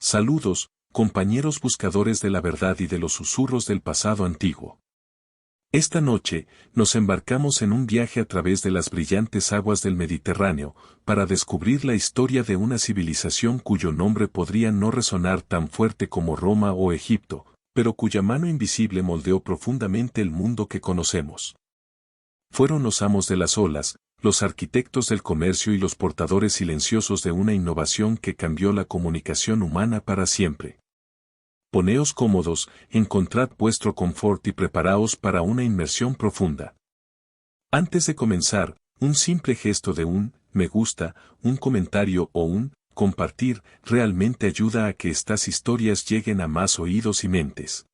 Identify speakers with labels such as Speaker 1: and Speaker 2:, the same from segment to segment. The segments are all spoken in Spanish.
Speaker 1: Saludos, compañeros buscadores de la verdad y de los susurros del pasado antiguo. Esta noche, nos embarcamos en un viaje a través de las brillantes aguas del Mediterráneo, para descubrir la historia de una civilización cuyo nombre podría no resonar tan fuerte como Roma o Egipto, pero cuya mano invisible moldeó profundamente el mundo que conocemos. Fueron los amos de las olas, los arquitectos del comercio y los portadores silenciosos de una innovación que cambió la comunicación humana para siempre. Poneos cómodos, encontrad vuestro confort y preparaos para una inmersión profunda. Antes de comenzar, un simple gesto de un me gusta, un comentario o un compartir realmente ayuda a que estas historias lleguen a más oídos y mentes.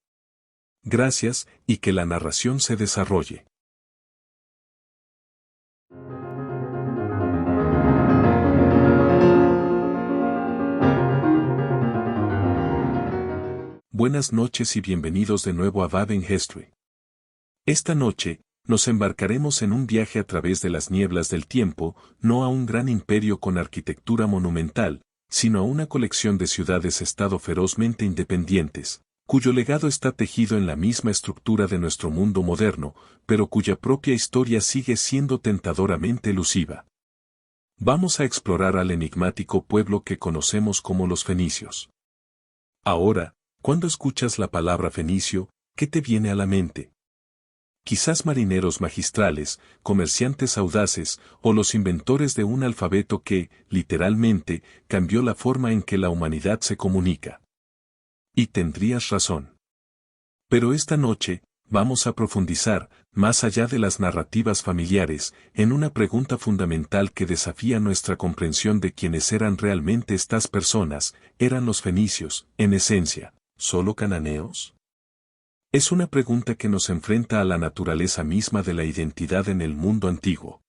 Speaker 1: Gracias, y que la narración se desarrolle. Buenas noches y bienvenidos de nuevo a Baden History. Esta noche, nos embarcaremos en un viaje a través de las nieblas del tiempo, no a un gran imperio con arquitectura monumental, sino a una colección de ciudades-estado ferozmente independientes, cuyo legado está tejido en la misma estructura de nuestro mundo moderno, pero cuya propia historia sigue siendo tentadoramente elusiva. Vamos a explorar al enigmático pueblo que conocemos como los fenicios. Ahora, cuando escuchas la palabra fenicio, ¿qué te viene a la mente? Quizás marineros magistrales, comerciantes audaces, o los inventores de un alfabeto que, literalmente, cambió la forma en que la humanidad se comunica. Y tendrías razón. Pero esta noche, vamos a profundizar, más allá de las narrativas familiares, en una pregunta fundamental que desafía nuestra comprensión de quiénes eran realmente estas personas. ¿Eran los fenicios, en esencia, solo cananeos? Es una pregunta que nos enfrenta a la naturaleza misma de la identidad en el mundo antiguo.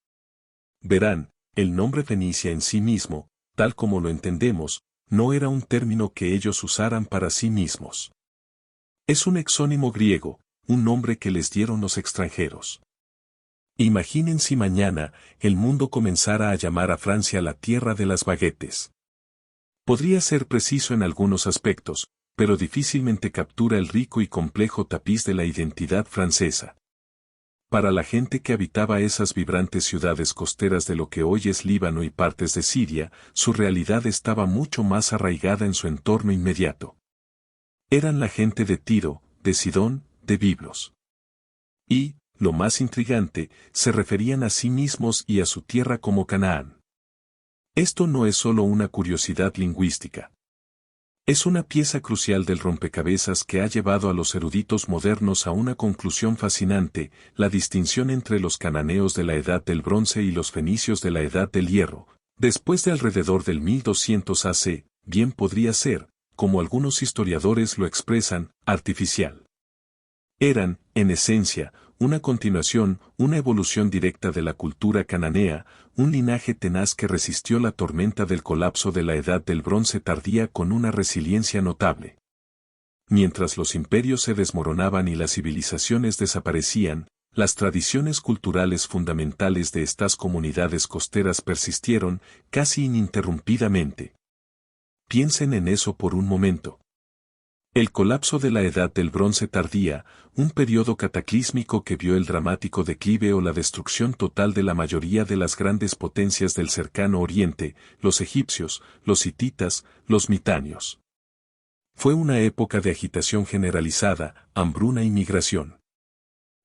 Speaker 1: Verán, el nombre Fenicia en sí mismo, tal como lo entendemos, no era un término que ellos usaran para sí mismos. Es un exónimo griego, un nombre que les dieron los extranjeros. Imaginen si mañana, el mundo comenzara a llamar a Francia la tierra de las baguettes. Podría ser preciso en algunos aspectos, pero difícilmente captura el rico y complejo tapiz de la identidad francesa. Para la gente que habitaba esas vibrantes ciudades costeras de lo que hoy es Líbano y partes de Siria, su realidad estaba mucho más arraigada en su entorno inmediato. Eran la gente de Tiro, de Sidón, de Biblos. Y, lo más intrigante, se referían a sí mismos y a su tierra como Canaán. Esto no es solo una curiosidad lingüística. Es una pieza crucial del rompecabezas que ha llevado a los eruditos modernos a una conclusión fascinante: la distinción entre los cananeos de la Edad del Bronce y los fenicios de la Edad del Hierro, después de alrededor del 1200 AC, bien podría ser, como algunos historiadores lo expresan, artificial. Eran, en esencia, una continuación, una evolución directa de la cultura cananea, un linaje tenaz que resistió la tormenta del colapso de la Edad del Bronce tardía con una resiliencia notable. Mientras los imperios se desmoronaban y las civilizaciones desaparecían, las tradiciones culturales fundamentales de estas comunidades costeras persistieron, casi ininterrumpidamente. Piensen en eso por un momento. El colapso de la Edad del Bronce tardía, un periodo cataclísmico que vio el dramático declive o la destrucción total de la mayoría de las grandes potencias del cercano Oriente, los egipcios, los hititas, los mitannios. Fue una época de agitación generalizada, hambruna y migración.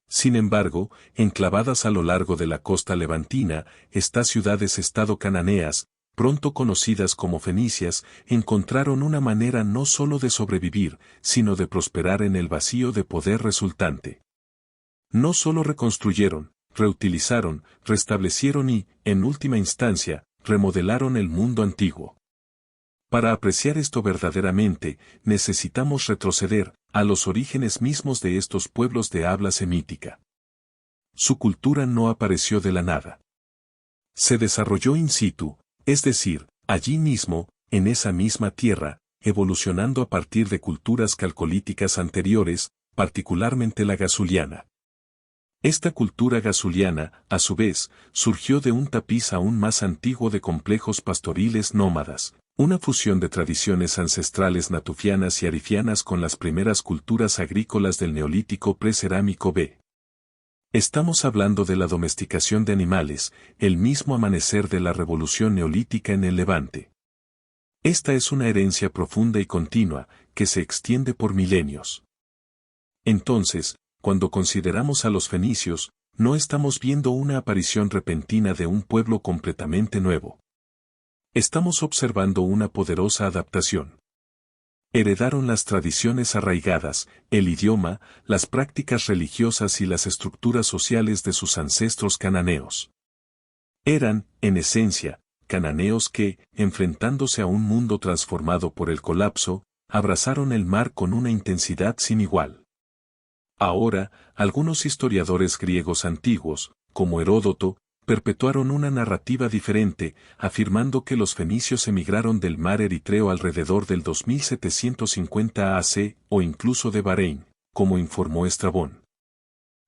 Speaker 1: Sin embargo, enclavadas a lo largo de la costa levantina, estas ciudades-estado cananeas, pronto conocidas como fenicias, encontraron una manera no solo de sobrevivir, sino de prosperar en el vacío de poder resultante. No solo reconstruyeron, reutilizaron, restablecieron y, en última instancia, remodelaron el mundo antiguo. Para apreciar esto verdaderamente, necesitamos retroceder a los orígenes mismos de estos pueblos de habla semítica. Su cultura no apareció de la nada. Se desarrolló in situ, es decir, allí mismo, en esa misma tierra, evolucionando a partir de culturas calcolíticas anteriores, particularmente la gasuliana. Esta cultura gasuliana, a su vez, surgió de un tapiz aún más antiguo de complejos pastoriles nómadas, Una fusión de tradiciones ancestrales natufianas y arifianas con las primeras culturas agrícolas del Neolítico precerámico B. Estamos hablando de la domesticación de animales, el mismo amanecer de la revolución neolítica en el Levante. Esta es una herencia profunda y continua, que se extiende por milenios. Entonces, cuando consideramos a los fenicios, no estamos viendo una aparición repentina de un pueblo completamente nuevo. Estamos observando una poderosa adaptación. Heredaron las tradiciones arraigadas, el idioma, las prácticas religiosas y las estructuras sociales de sus ancestros cananeos. Eran, en esencia, cananeos que, enfrentándose a un mundo transformado por el colapso, abrazaron el mar con una intensidad sin igual. Ahora, algunos historiadores griegos antiguos, como Heródoto, perpetuaron una narrativa diferente, afirmando que los fenicios emigraron del mar Eritreo alrededor del 2750 AC, o incluso de Bahrein, como informó Estrabón.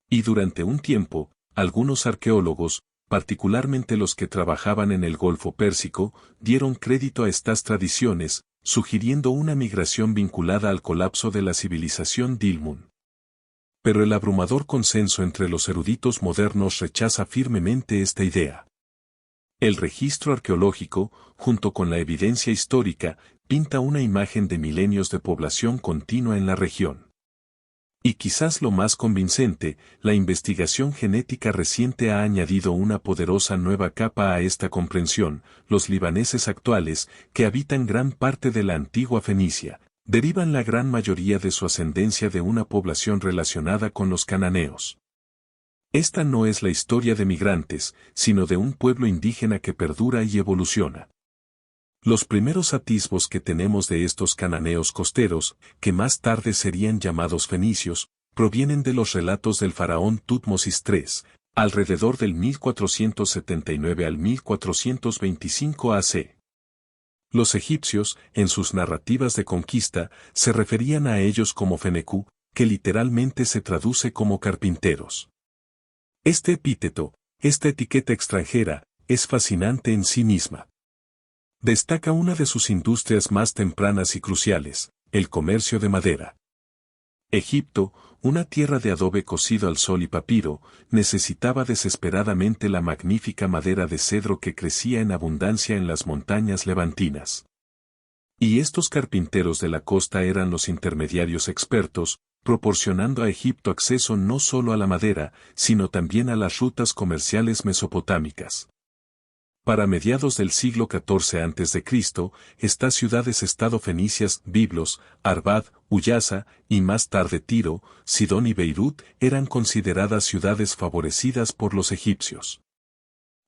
Speaker 1: Y durante un tiempo, algunos arqueólogos, particularmente los que trabajaban en el Golfo Pérsico, dieron crédito a estas tradiciones, sugiriendo una migración vinculada al colapso de la civilización Dilmun. Pero el abrumador consenso entre los eruditos modernos rechaza firmemente esta idea. El registro arqueológico, junto con la evidencia histórica, pinta una imagen de milenios de población continua en la región. Y quizás lo más convincente, la investigación genética reciente ha añadido una poderosa nueva capa a esta comprensión. Los libaneses actuales, que habitan gran parte de la antigua Fenicia, derivan la gran mayoría de su ascendencia de una población relacionada con los cananeos. Esta no es la historia de migrantes, sino de un pueblo indígena que perdura y evoluciona. Los primeros atisbos que tenemos de estos cananeos costeros, que más tarde serían llamados fenicios, provienen de los relatos del faraón Tutmosis III, alrededor del 1479 al 1425 AC. Los egipcios, en sus narrativas de conquista, se referían a ellos como Fenecú, que literalmente se traduce como carpinteros. Este epíteto, esta etiqueta extranjera, es fascinante en sí misma. Destaca una de sus industrias más tempranas y cruciales, el comercio de madera. Egipto, una tierra de adobe cocido al sol y papiro, necesitaba desesperadamente la magnífica madera de cedro que crecía en abundancia en las montañas levantinas. Y estos carpinteros de la costa eran los intermediarios expertos, proporcionando a Egipto acceso no solo a la madera, sino también a las rutas comerciales mesopotámicas. Para mediados del siglo XIV a.C., estas ciudades-estado fenicias, Biblos, Arbad, Uyasa, y más tarde Tiro, Sidón y Beirut eran consideradas ciudades favorecidas por los egipcios.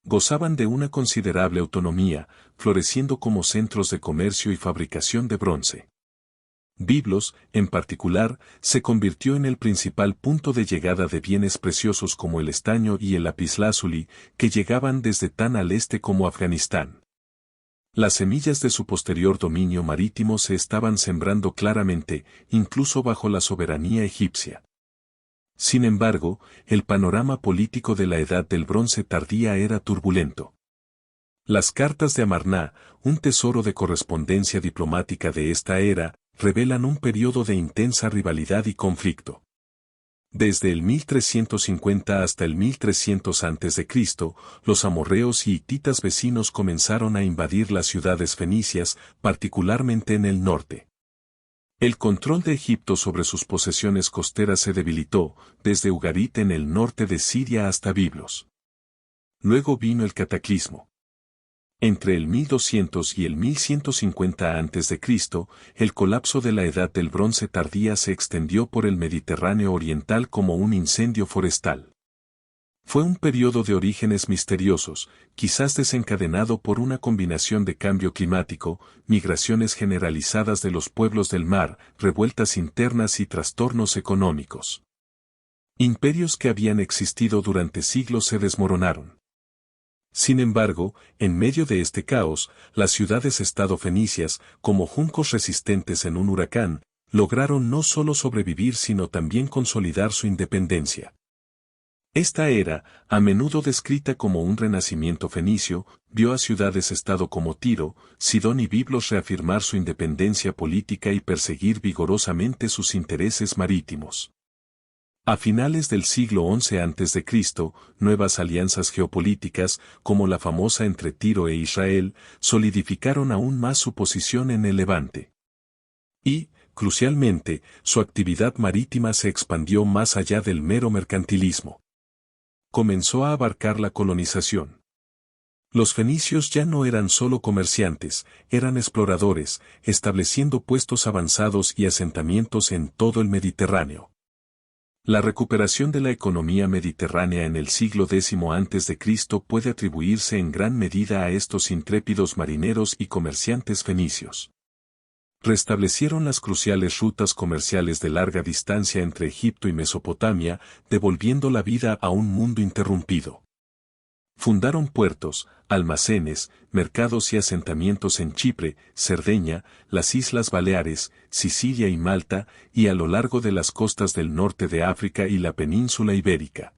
Speaker 1: Gozaban de una considerable autonomía, floreciendo como centros de comercio y fabricación de bronce. Biblos, en particular, se convirtió en el principal punto de llegada de bienes preciosos como el estaño y el lapislázuli, que llegaban desde tan al este como Afganistán. Las semillas de su posterior dominio marítimo se estaban sembrando claramente, incluso bajo la soberanía egipcia. Sin embargo, el panorama político de la Edad del Bronce tardía era turbulento. Las cartas de Amarná, un tesoro de correspondencia diplomática de esta era, revelan un periodo de intensa rivalidad y conflicto. Desde el 1350 hasta el 1300 a.C., los amorreos y hititas vecinos comenzaron a invadir las ciudades fenicias, particularmente en el norte. El control de Egipto sobre sus posesiones costeras se debilitó, desde Ugarit en el norte de Siria hasta Biblos. Luego vino el cataclismo. Entre el 1200 y el 1150 a.C., el colapso de la Edad del Bronce tardía se extendió por el Mediterráneo oriental como un incendio forestal. Fue un periodo de orígenes misteriosos, quizás desencadenado por una combinación de cambio climático, migraciones generalizadas de los pueblos del mar, revueltas internas y trastornos económicos. Imperios que habían existido durante siglos se desmoronaron. Sin embargo, en medio de este caos, las ciudades-estado fenicias, como juncos resistentes en un huracán, lograron no solo sobrevivir sino también consolidar su independencia. Esta era, a menudo descrita como un renacimiento fenicio, vio a ciudades-estado como Tiro, Sidón y Biblos reafirmar su independencia política y perseguir vigorosamente sus intereses marítimos. A finales del siglo XI a.C., nuevas alianzas geopolíticas, como la famosa entre Tiro e Israel, solidificaron aún más su posición en el Levante. Y, crucialmente, su actividad marítima se expandió más allá del mero mercantilismo. Comenzó a abarcar la colonización. Los fenicios ya no eran solo comerciantes, eran exploradores, estableciendo puestos avanzados y asentamientos en todo el Mediterráneo. La recuperación de la economía mediterránea en el siglo X a.C. puede atribuirse en gran medida a estos intrépidos marineros y comerciantes fenicios. Restablecieron las cruciales rutas comerciales de larga distancia entre Egipto y Mesopotamia, devolviendo la vida a un mundo interrumpido. Fundaron puertos, almacenes, mercados y asentamientos en Chipre, Cerdeña, las Islas Baleares, Sicilia y Malta, y a lo largo de las costas del norte de África y la península ibérica.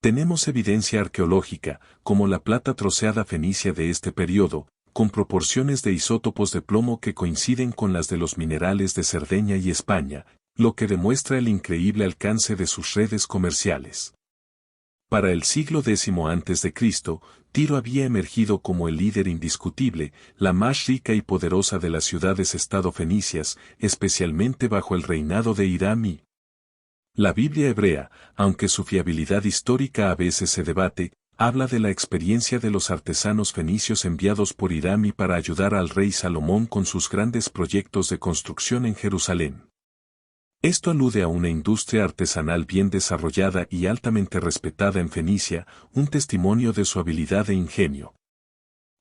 Speaker 1: Tenemos evidencia arqueológica, como la plata troceada fenicia de este periodo, con proporciones de isótopos de plomo que coinciden con las de los minerales de Cerdeña y España, lo que demuestra el increíble alcance de sus redes comerciales. Para el siglo X a.C., Tiro había emergido como el líder indiscutible, la más rica y poderosa de las ciudades-estado fenicias, especialmente bajo el reinado de Hiram I. La Biblia hebrea, aunque su fiabilidad histórica a veces se debate, habla de la experiencia de los artesanos fenicios enviados por Hiram I para ayudar al rey Salomón con sus grandes proyectos de construcción en Jerusalén. Esto alude a una industria artesanal bien desarrollada y altamente respetada en Fenicia, un testimonio de su habilidad e ingenio.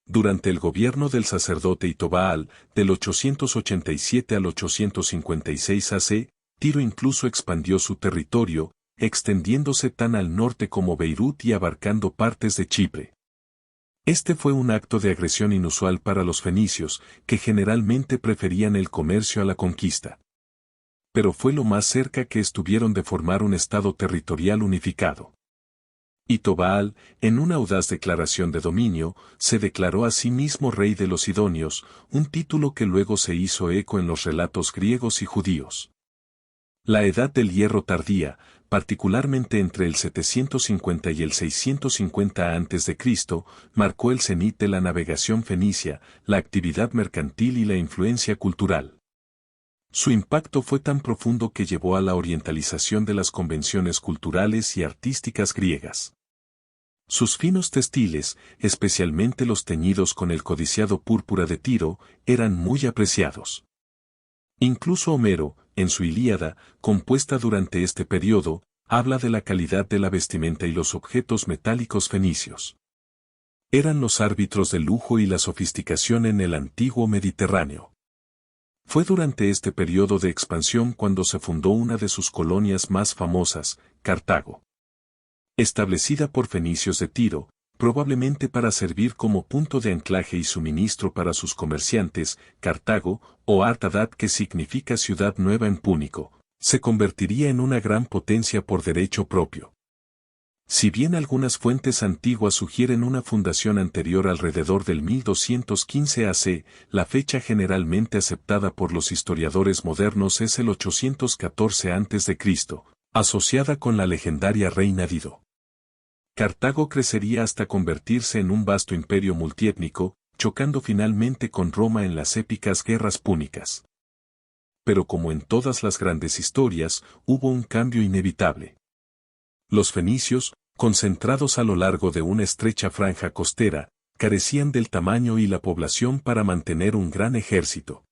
Speaker 1: Durante el gobierno del sacerdote Itobaal, del 887 al 856 AC, Tiro incluso expandió su territorio, extendiéndose tan al norte como Beirut y abarcando partes de Chipre. Este fue un acto de agresión inusual para los fenicios, que generalmente preferían el comercio a la conquista. Pero fue lo más cerca que estuvieron de formar un estado territorial unificado. Itobaal, en una audaz declaración de dominio, se declaró a sí mismo rey de los sidonios, un título que luego se hizo eco en los relatos griegos y judíos. La Edad del Hierro tardía, particularmente entre el 750 y el 650 a.C., marcó el cenit de la navegación fenicia, la actividad mercantil y la influencia cultural. Su impacto fue tan profundo que llevó a la orientalización de las convenciones culturales y artísticas griegas. Sus finos textiles, especialmente los teñidos con el codiciado púrpura de Tiro, eran muy apreciados. Incluso Homero, en su Ilíada, compuesta durante este periodo, habla de la calidad de la vestimenta y los objetos metálicos fenicios. Eran los árbitros del lujo y la sofisticación en el antiguo Mediterráneo. Fue durante este periodo de expansión cuando se fundó una de sus colonias más famosas, Cartago. Establecida por fenicios de Tiro, probablemente para servir como punto de anclaje y suministro para sus comerciantes, Cartago, o Artadat, que significa ciudad nueva en púnico, se convertiría en una gran potencia por derecho propio. Si bien algunas fuentes antiguas sugieren una fundación anterior alrededor del 1215 AC, la fecha generalmente aceptada por los historiadores modernos es el 814 a.C., asociada con la legendaria reina Dido. Cartago crecería hasta convertirse en un vasto imperio multiétnico, chocando finalmente con Roma en las épicas guerras púnicas. Pero como en todas las grandes historias, hubo un cambio inevitable. Los fenicios, concentrados a lo largo de una estrecha franja costera, carecían del tamaño y la población para mantener un gran ejército.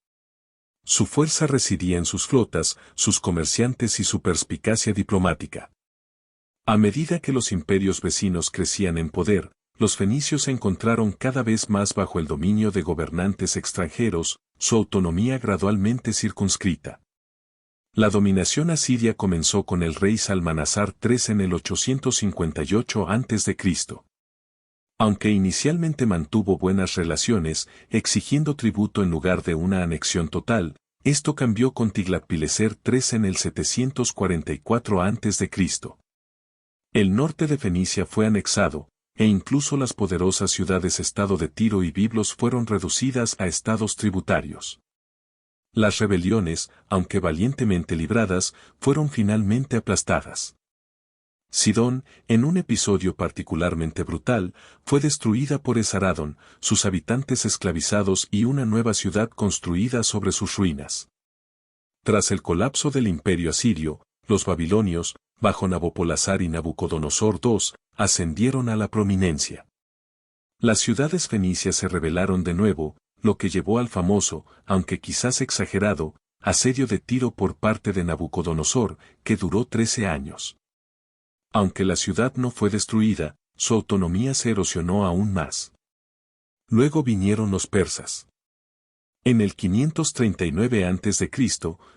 Speaker 1: Su fuerza residía en sus flotas, sus comerciantes y su perspicacia diplomática. A medida que los imperios vecinos crecían en poder, los fenicios se encontraron cada vez más bajo el dominio de gobernantes extranjeros, su autonomía gradualmente circunscrita. La dominación asiria comenzó con el rey Salmanasar III en el 858 a.C. Aunque inicialmente mantuvo buenas relaciones, exigiendo tributo en lugar de una anexión total, esto cambió con Tiglat-Pileser III en el 744 a.C. El norte de Fenicia fue anexado, e incluso las poderosas ciudades-estado de Tiro y Biblos fueron reducidas a estados tributarios. Las rebeliones, aunque valientemente libradas, fueron finalmente aplastadas. Sidón, en un episodio particularmente brutal, fue destruida por Esaradón, sus habitantes esclavizados y una nueva ciudad construida sobre sus ruinas. Tras el colapso del imperio asirio, los babilonios, bajo Nabopolassar y Nabucodonosor II, ascendieron a la prominencia. Las ciudades fenicias se rebelaron de nuevo, lo que llevó al famoso, aunque quizás exagerado, asedio de Tiro por parte de Nabucodonosor, que duró 13 años. Aunque la ciudad no fue destruida, su autonomía se erosionó aún más. Luego vinieron los persas. En el 539 a.C.,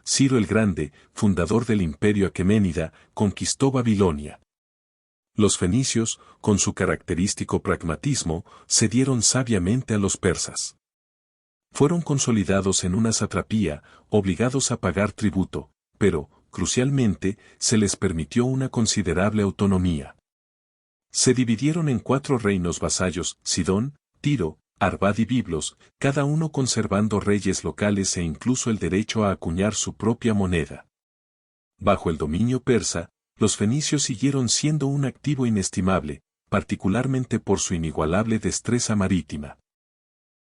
Speaker 1: Ciro el Grande, fundador del imperio aqueménida, conquistó Babilonia. Los fenicios, con su característico pragmatismo, cedieron sabiamente a los persas. Fueron consolidados en una satrapía, obligados a pagar tributo, pero, crucialmente, se les permitió una considerable autonomía. Se dividieron en 4 reinos vasallos, Sidón, Tiro, Arvad y Biblos, cada uno conservando reyes locales e incluso el derecho a acuñar su propia moneda. Bajo el dominio persa, los fenicios siguieron siendo un activo inestimable, particularmente por su inigualable destreza marítima.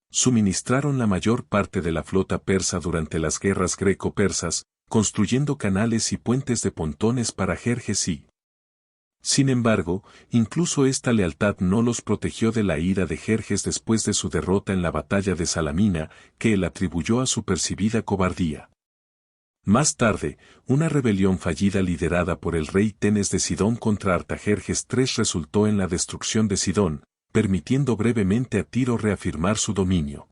Speaker 1: Suministraron la mayor parte de la flota persa durante las guerras greco-persas, construyendo canales y puentes de pontones para Jerjes y. Sin embargo, incluso esta lealtad no los protegió de la ira de Jerjes después de su derrota en la batalla de Salamina, que él atribuyó a su percibida cobardía. Más tarde, una rebelión fallida liderada por el rey Tenes de Sidón contra Artajerjes III resultó en la destrucción de Sidón, permitiendo brevemente a Tiro reafirmar su dominio.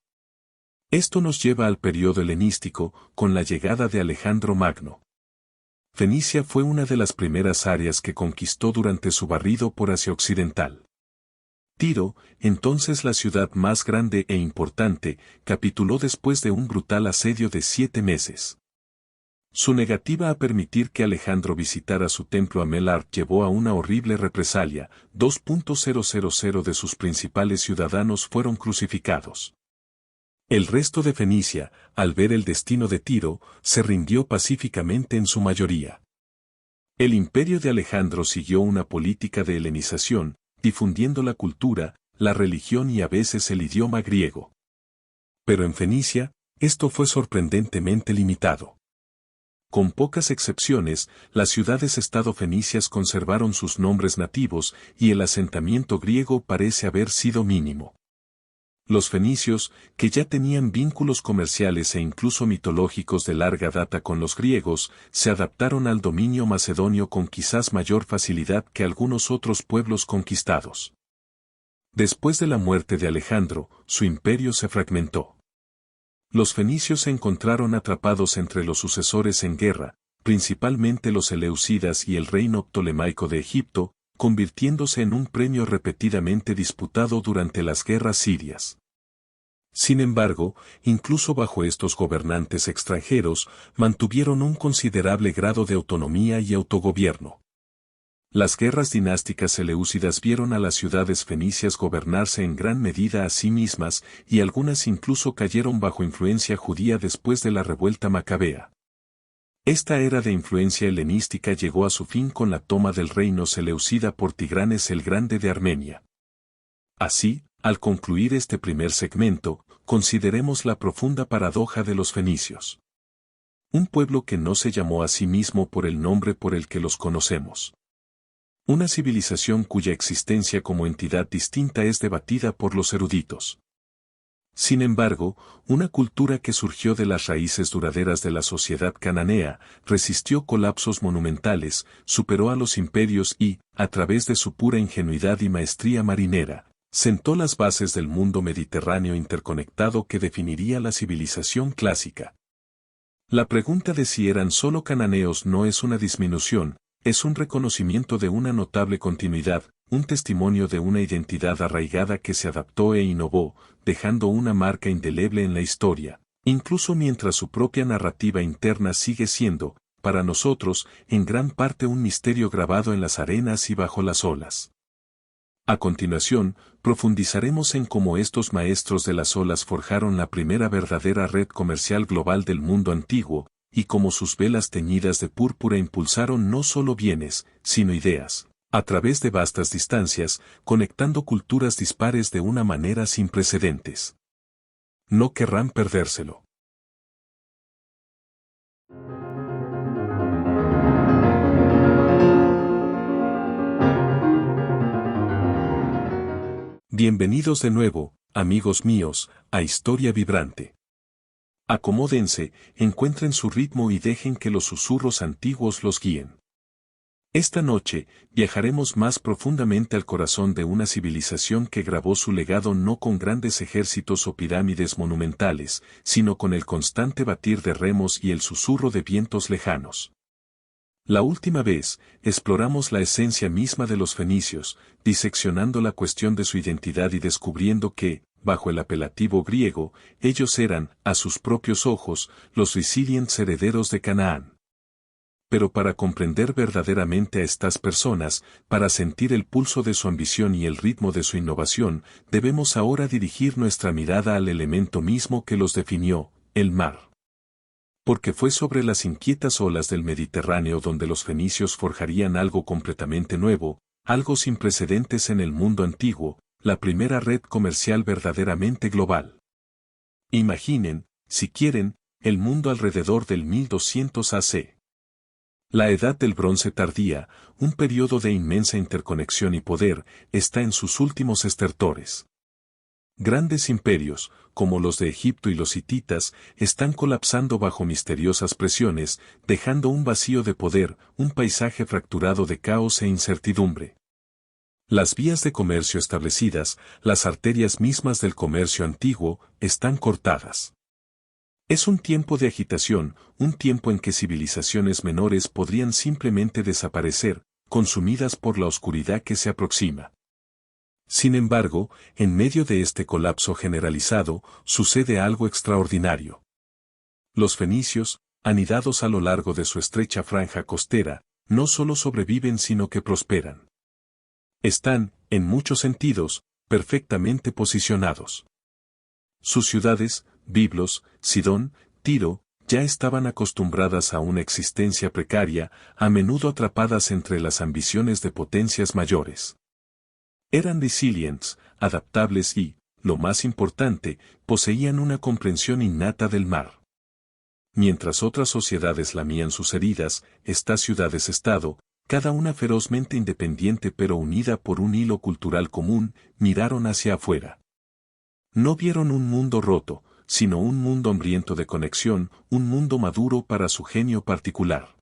Speaker 1: Esto nos lleva al periodo helenístico, con la llegada de Alejandro Magno. Fenicia fue una de las primeras áreas que conquistó durante su barrido por Asia Occidental. Tiro, entonces la ciudad más grande e importante, capituló después de un brutal asedio de 7 meses. Su negativa a permitir que Alejandro visitara su templo a Melart llevó a una horrible represalia. 2.000 de sus principales ciudadanos fueron crucificados. El resto de Fenicia, al ver el destino de Tiro, se rindió pacíficamente en su mayoría. El imperio de Alejandro siguió una política de helenización, difundiendo la cultura, la religión y a veces el idioma griego. Pero en Fenicia, esto fue sorprendentemente limitado. Con pocas excepciones, las ciudades-estado fenicias conservaron sus nombres nativos y el asentamiento griego parece haber sido mínimo. Los fenicios, que ya tenían vínculos comerciales e incluso mitológicos de larga data con los griegos, se adaptaron al dominio macedonio con quizás mayor facilidad que algunos otros pueblos conquistados. Después de la muerte de Alejandro, su imperio se fragmentó. Los fenicios se encontraron atrapados entre los sucesores en guerra, principalmente los eleusidas y el reino ptolemaico de Egipto, convirtiéndose en un premio repetidamente disputado durante las guerras sirias. Sin embargo, incluso bajo estos gobernantes extranjeros, mantuvieron un considerable grado de autonomía y autogobierno. Las guerras dinásticas eleusidas vieron a las ciudades fenicias gobernarse en gran medida a sí mismas, y algunas incluso cayeron bajo influencia judía después de la revuelta macabea. Esta era de influencia helenística llegó a su fin con la toma del reino seleucida por Tigranes el Grande de Armenia. Así, al concluir este primer segmento, consideremos la profunda paradoja de los fenicios. Un pueblo que no se llamó a sí mismo por el nombre por el que los conocemos. Una civilización cuya existencia como entidad distinta es debatida por los eruditos. Sin embargo, una cultura que surgió de las raíces duraderas de la sociedad cananea, resistió colapsos monumentales, superó a los imperios y, a través de su pura ingenuidad y maestría marinera, sentó las bases del mundo mediterráneo interconectado que definiría la civilización clásica. La pregunta de si eran solo cananeos no es una disminución, es un reconocimiento de una notable continuidad, un testimonio de una identidad arraigada que se adaptó e innovó, dejando una marca indeleble en la historia, incluso mientras su propia narrativa interna sigue siendo, para nosotros, en gran parte un misterio grabado en las arenas y bajo las olas. A continuación, profundizaremos en cómo estos maestros de las olas forjaron la primera verdadera red comercial global del mundo antiguo, y cómo sus velas teñidas de púrpura impulsaron no solo bienes, sino ideas, a través de vastas distancias, conectando culturas dispares de una manera sin precedentes. No querrán perdérselo. Bienvenidos de nuevo, amigos míos, a Historia Vibrante. Acomódense, encuentren su ritmo y dejen que los susurros antiguos los guíen. Esta noche, viajaremos más profundamente al corazón de una civilización que grabó su legado no con grandes ejércitos o pirámides monumentales, sino con el constante batir de remos y el susurro de vientos lejanos. La última vez, exploramos la esencia misma de los fenicios, diseccionando la cuestión de su identidad y descubriendo que, bajo el apelativo griego, ellos eran, a sus propios ojos, los resilientes herederos de Canaán. Pero para comprender verdaderamente a estas personas, para sentir el pulso de su ambición y el ritmo de su innovación, debemos ahora dirigir nuestra mirada al elemento mismo que los definió, el mar. Porque fue sobre las inquietas olas del Mediterráneo donde los fenicios forjarían algo completamente nuevo, algo sin precedentes en el mundo antiguo, la primera red comercial verdaderamente global. Imaginen, si quieren, el mundo alrededor del 1200 AC. La edad del bronce tardía, un periodo de inmensa interconexión y poder, está en sus últimos estertores. Grandes imperios, como los de Egipto y los hititas, están colapsando bajo misteriosas presiones, dejando un vacío de poder, un paisaje fracturado de caos e incertidumbre. Las vías de comercio establecidas, las arterias mismas del comercio antiguo, están cortadas. Es un tiempo de agitación, un tiempo en que civilizaciones menores podrían simplemente desaparecer, consumidas por la oscuridad que se aproxima. Sin embargo, en medio de este colapso generalizado, sucede algo extraordinario. Los fenicios, anidados a lo largo de su estrecha franja costera, no solo sobreviven sino que prosperan. Están, en muchos sentidos, perfectamente posicionados. Sus ciudades, Biblos, Sidón, Tiro, ya estaban acostumbradas a una existencia precaria, a menudo atrapadas entre las ambiciones de potencias mayores. Eran resilientes, adaptables y, lo más importante, poseían una comprensión innata del mar. Mientras otras sociedades lamían sus heridas, estas ciudades-estado, cada una ferozmente independiente pero unida por un hilo cultural común, miraron hacia afuera. No vieron un mundo roto, sino un mundo hambriento de conexión, un mundo maduro para su genio particular.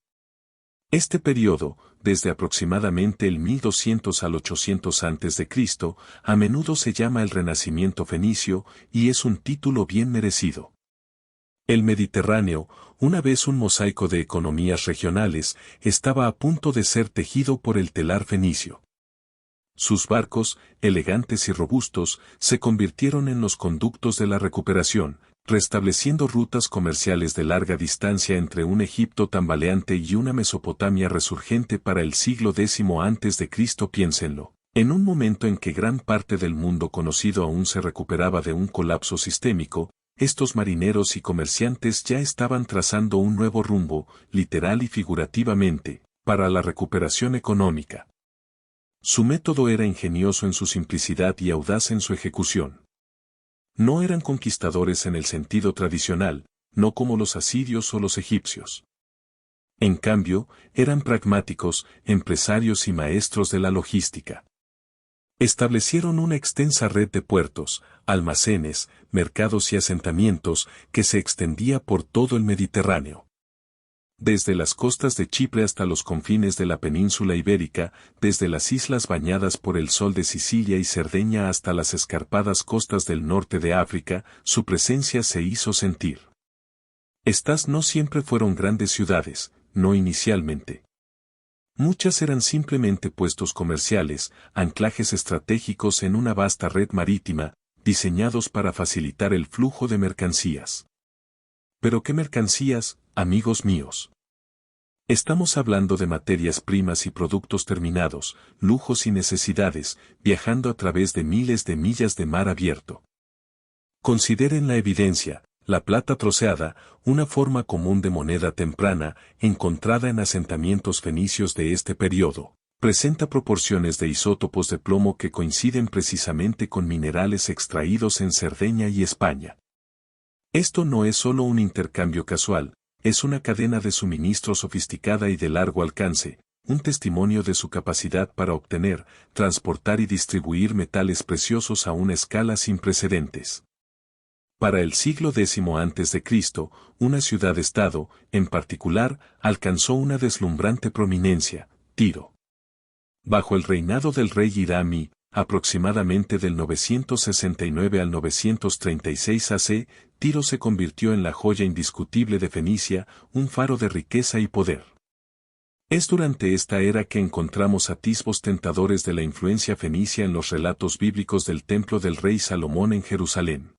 Speaker 1: Este periodo, desde aproximadamente el 1200 al 800 a.C., a menudo se llama el Renacimiento fenicio, y es un título bien merecido. El Mediterráneo, una vez un mosaico de economías regionales, estaba a punto de ser tejido por el telar fenicio. Sus barcos, elegantes y robustos, se convirtieron en los conductos de la recuperación, restableciendo rutas comerciales de larga distancia entre un Egipto tambaleante y una Mesopotamia resurgente para el siglo X a.C. Piénsenlo. En un momento en que gran parte del mundo conocido aún se recuperaba de un colapso sistémico, estos marineros y comerciantes ya estaban trazando un nuevo rumbo, literal y figurativamente, para la recuperación económica. Su método era ingenioso en su simplicidad y audaz en su ejecución. No eran conquistadores en el sentido tradicional, no como los asirios o los egipcios. En cambio, eran pragmáticos, empresarios y maestros de la logística. Establecieron una extensa red de puertos, almacenes, mercados y asentamientos que se extendía por todo el Mediterráneo. Desde las costas de Chipre hasta los confines de la península ibérica, desde las islas bañadas por el sol de Sicilia y Cerdeña hasta las escarpadas costas del norte de África, su presencia se hizo sentir. Estas no siempre fueron grandes ciudades, no inicialmente. Muchas eran simplemente puestos comerciales, anclajes estratégicos en una vasta red marítima, diseñados para facilitar el flujo de mercancías. ¿Pero qué mercancías, amigos míos? Estamos hablando de materias primas y productos terminados, lujos y necesidades, viajando a través de miles de millas de mar abierto. Consideren la evidencia, la plata troceada, una forma común de moneda temprana, encontrada en asentamientos fenicios de este periodo, presenta proporciones de isótopos de plomo que coinciden precisamente con minerales extraídos en Cerdeña y España. Esto no es solo un intercambio casual, es una cadena de suministro sofisticada y de largo alcance, un testimonio de su capacidad para obtener, transportar y distribuir metales preciosos a una escala sin precedentes. Para el siglo X a.C., una ciudad-estado, en particular, alcanzó una deslumbrante prominencia, Tiro. Bajo el reinado del rey Hiram I, aproximadamente del 969 al 936 AC, Tiro se convirtió en la joya indiscutible de Fenicia, un faro de riqueza y poder. Es durante esta era que encontramos atisbos tentadores de la influencia fenicia en los relatos bíblicos del templo del rey Salomón en Jerusalén.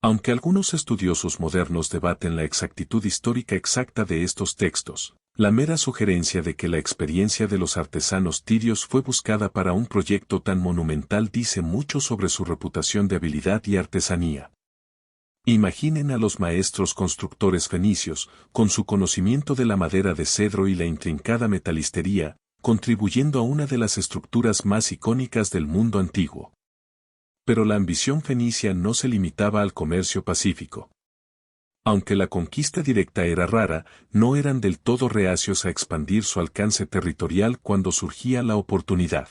Speaker 1: Aunque algunos estudiosos modernos debaten la exactitud histórica exacta de estos textos, la mera sugerencia de que la experiencia de los artesanos tirios fue buscada para un proyecto tan monumental dice mucho sobre su reputación de habilidad y artesanía. Imaginen a los maestros constructores fenicios, con su conocimiento de la madera de cedro y la intrincada metalistería, contribuyendo a una de las estructuras más icónicas del mundo antiguo. Pero la ambición fenicia no se limitaba al comercio pacífico. Aunque la conquista directa era rara, no eran del todo reacios a expandir su alcance territorial cuando surgía la oportunidad.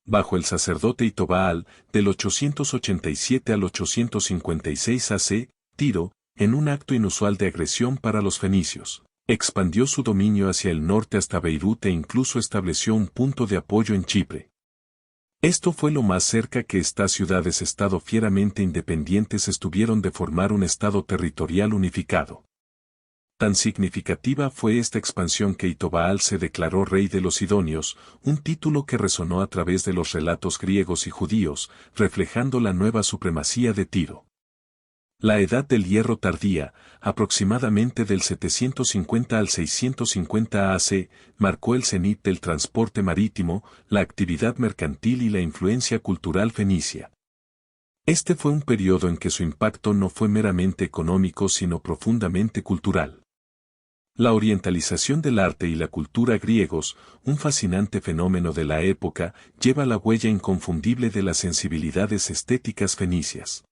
Speaker 1: Bajo el sacerdote Itobaal, del 887 al 856 AC, Tiro, en un acto inusual de agresión para los fenicios, expandió su dominio hacia el norte hasta Beirut e incluso estableció un punto de apoyo en Chipre. Esto fue lo más cerca que estas ciudades-estado fieramente independientes estuvieron de formar un estado territorial unificado. Tan significativa fue esta expansión que Itobaal se declaró rey de los Sidonios, un título que resonó a través de los relatos griegos y judíos, reflejando la nueva supremacía de Tiro. La Edad del Hierro tardía, aproximadamente del 750 al 650 AC, marcó el cenit del transporte marítimo, la actividad mercantil y la influencia cultural fenicia. Este fue un periodo en que su impacto no fue meramente económico sino profundamente cultural. La orientalización del arte y la cultura griegos, un fascinante fenómeno de la época, lleva la huella inconfundible de las sensibilidades estéticas fenicias.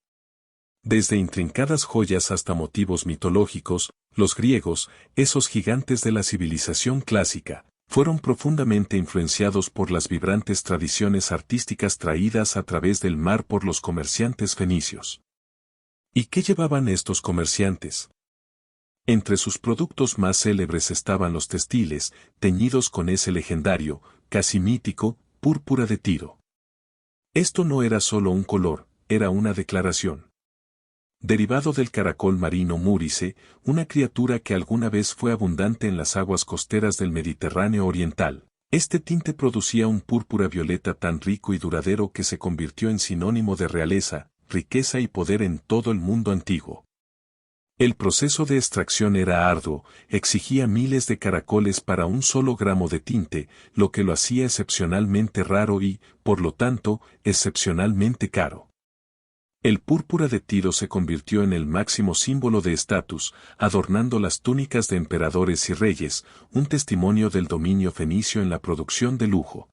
Speaker 1: Desde intrincadas joyas hasta motivos mitológicos, los griegos, esos gigantes de la civilización clásica, fueron profundamente influenciados por las vibrantes tradiciones artísticas traídas a través del mar por los comerciantes fenicios. ¿Y qué llevaban estos comerciantes? Entre sus productos más célebres estaban los textiles, teñidos con ese legendario, casi mítico, púrpura de Tiro. Esto no era solo un color, era una declaración. Derivado del caracol marino múrice, una criatura que alguna vez fue abundante en las aguas costeras del Mediterráneo oriental. Este tinte producía un púrpura violeta tan rico y duradero que se convirtió en sinónimo de realeza, riqueza y poder en todo el mundo antiguo. El proceso de extracción era arduo, exigía miles de caracoles para un solo gramo de tinte, lo que lo hacía excepcionalmente raro y, por lo tanto, excepcionalmente caro. El púrpura de Tiro se convirtió en el máximo símbolo de estatus, adornando las túnicas de emperadores y reyes, un testimonio del dominio fenicio en la producción de lujo.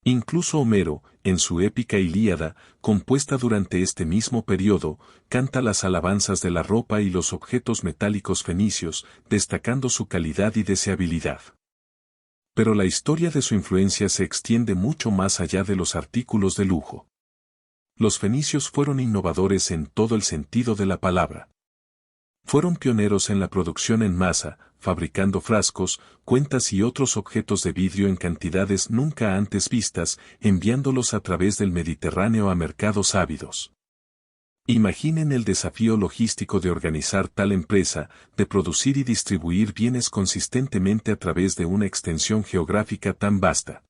Speaker 1: Incluso Homero, en su épica Ilíada, compuesta durante este mismo periodo, canta las alabanzas de la ropa y los objetos metálicos fenicios, destacando su calidad y deseabilidad. Pero la historia de su influencia se extiende mucho más allá de los artículos de lujo. Los fenicios fueron innovadores en todo el sentido de la palabra. Fueron pioneros en la producción en masa, fabricando frascos, cuentas y otros objetos de vidrio en cantidades nunca antes vistas, enviándolos a través del Mediterráneo a mercados ávidos. Imaginen el desafío logístico de organizar tal empresa, de producir y distribuir bienes consistentemente a través de una extensión geográfica tan vasta.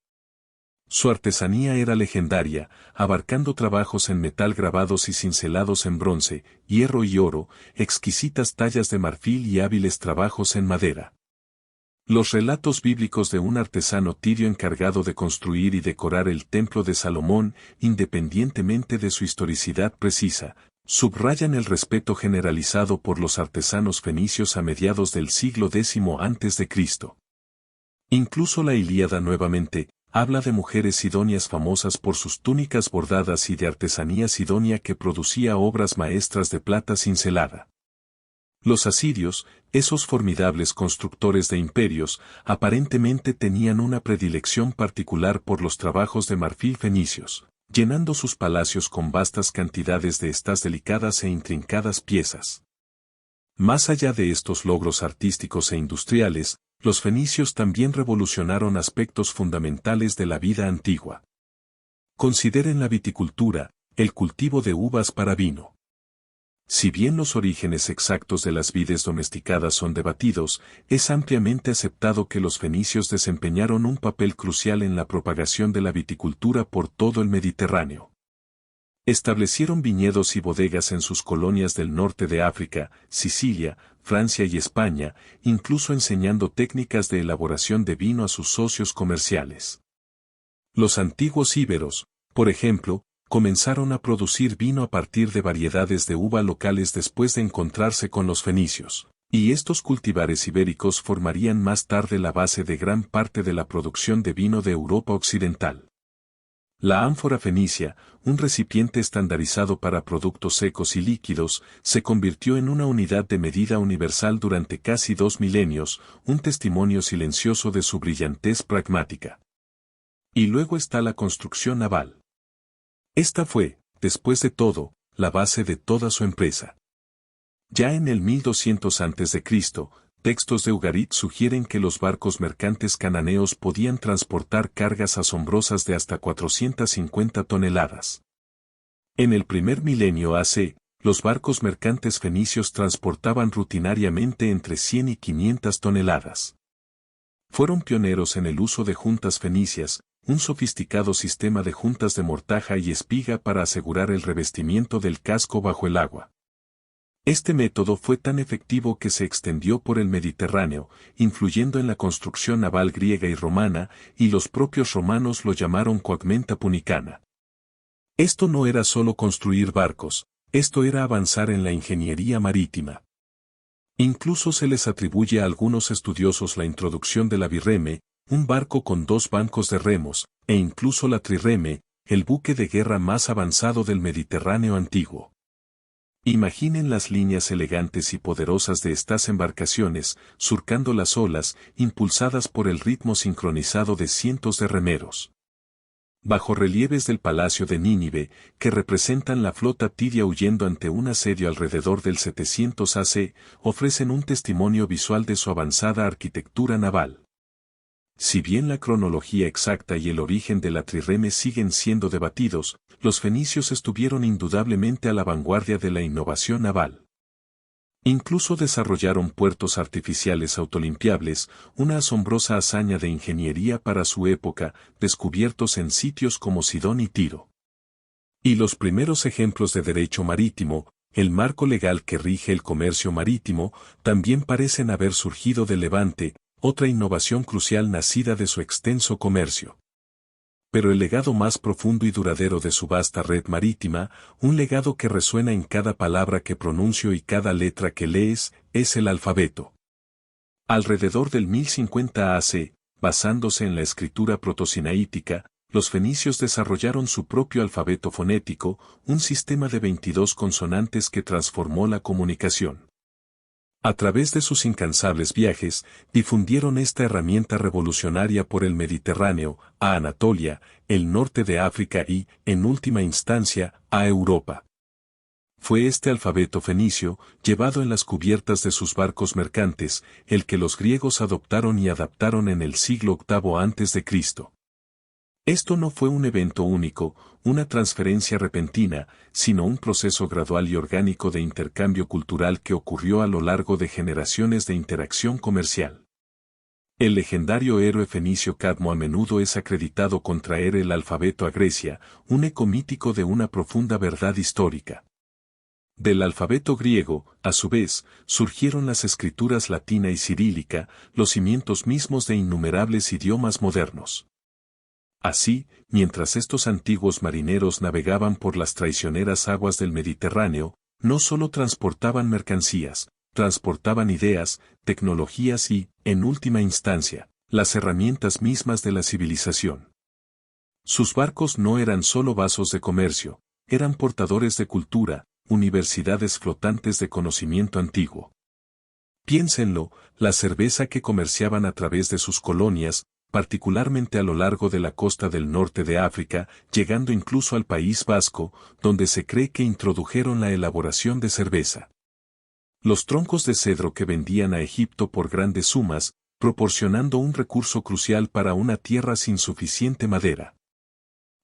Speaker 1: Su artesanía era legendaria, abarcando trabajos en metal grabados y cincelados en bronce, hierro y oro, exquisitas tallas de marfil y hábiles trabajos en madera. Los relatos bíblicos de un artesano tirio encargado de construir y decorar el templo de Salomón, independientemente de su historicidad precisa, subrayan el respeto generalizado por los artesanos fenicios a mediados del siglo X a.C. Incluso la Ilíada nuevamente, habla de mujeres sidonias famosas por sus túnicas bordadas y de artesanía sidonia que producía obras maestras de plata cincelada. Los asirios, esos formidables constructores de imperios, aparentemente tenían una predilección particular por los trabajos de marfil fenicios, llenando sus palacios con vastas cantidades de estas delicadas e intrincadas piezas. Más allá de estos logros artísticos e industriales, los fenicios también revolucionaron aspectos fundamentales de la vida antigua. Consideren la viticultura, el cultivo de uvas para vino. Si bien los orígenes exactos de las vides domesticadas son debatidos, es ampliamente aceptado que los fenicios desempeñaron un papel crucial en la propagación de la viticultura por todo el Mediterráneo. Establecieron viñedos y bodegas en sus colonias del norte de África, Sicilia, Francia y España, incluso enseñando técnicas de elaboración de vino a sus socios comerciales. Los antiguos íberos, por ejemplo, comenzaron a producir vino a partir de variedades de uva locales después de encontrarse con los fenicios, y estos cultivares ibéricos formarían más tarde la base de gran parte de la producción de vino de Europa Occidental. La ánfora fenicia, un recipiente estandarizado para productos secos y líquidos, se convirtió en una unidad de medida universal durante casi 2 milenios, un testimonio silencioso de su brillantez pragmática. Y luego está la construcción naval. Esta fue, después de todo, la base de toda su empresa. Ya en el 1200 a.C., textos de Ugarit sugieren que los barcos mercantes cananeos podían transportar cargas asombrosas de hasta 450 toneladas. En el primer milenio AC, los barcos mercantes fenicios transportaban rutinariamente entre 100 y 500 toneladas. Fueron pioneros en el uso de juntas fenicias, un sofisticado sistema de juntas de mortaja y espiga para asegurar el revestimiento del casco bajo el agua. Este método fue tan efectivo que se extendió por el Mediterráneo, influyendo en la construcción naval griega y romana, y los propios romanos lo llamaron coagmenta punicana. Esto no era solo construir barcos, esto era avanzar en la ingeniería marítima. Incluso se les atribuye a algunos estudiosos la introducción de la birreme, un barco con 2 bancos de remos, e incluso la trirreme, el buque de guerra más avanzado del Mediterráneo antiguo. Imaginen las líneas elegantes y poderosas de estas embarcaciones, surcando las olas, impulsadas por el ritmo sincronizado de cientos de remeros. Bajorrelieves del Palacio de Nínive, que representan la flota tiria huyendo ante un asedio alrededor del 700 AC, ofrecen un testimonio visual de su avanzada arquitectura naval. Si bien la cronología exacta y el origen de la trireme siguen siendo debatidos, los fenicios estuvieron indudablemente a la vanguardia de la innovación naval. Incluso desarrollaron puertos artificiales autolimpiables, una asombrosa hazaña de ingeniería para su época, descubiertos en sitios como Sidón y Tiro. Y los primeros ejemplos de derecho marítimo, el marco legal que rige el comercio marítimo, también parecen haber surgido de Levante, otra innovación crucial nacida de su extenso comercio. Pero el legado más profundo y duradero de su vasta red marítima, un legado que resuena en cada palabra que pronuncio y cada letra que lees, es el alfabeto. Alrededor del 1050 AC, basándose en la escritura protosinaítica, los fenicios desarrollaron su propio alfabeto fonético, un sistema de 22 consonantes que transformó la comunicación. A través de sus incansables viajes, difundieron esta herramienta revolucionaria por el Mediterráneo, a Anatolia, el norte de África y, en última instancia, a Europa. Fue este alfabeto fenicio, llevado en las cubiertas de sus barcos mercantes, el que los griegos adoptaron y adaptaron en el siglo VIII a.C. Esto no fue un evento único, una transferencia repentina, sino un proceso gradual y orgánico de intercambio cultural que ocurrió a lo largo de generaciones de interacción comercial. El legendario héroe fenicio Cadmo a menudo es acreditado con traer el alfabeto a Grecia, un eco mítico de una profunda verdad histórica. Del alfabeto griego, a su vez, surgieron las escrituras latina y cirílica, los cimientos mismos de innumerables idiomas modernos. Así, mientras estos antiguos marineros navegaban por las traicioneras aguas del Mediterráneo, no solo transportaban mercancías, transportaban ideas, tecnologías y, en última instancia, las herramientas mismas de la civilización. Sus barcos no eran solo vasos de comercio, eran portadores de cultura, universidades flotantes de conocimiento antiguo. Piénsenlo, la cerveza que comerciaban a través de sus colonias, particularmente a lo largo de la costa del norte de África, llegando incluso al País Vasco, donde se cree que introdujeron la elaboración de cerveza. Los troncos de cedro que vendían a Egipto por grandes sumas, proporcionando un recurso crucial para una tierra sin suficiente madera.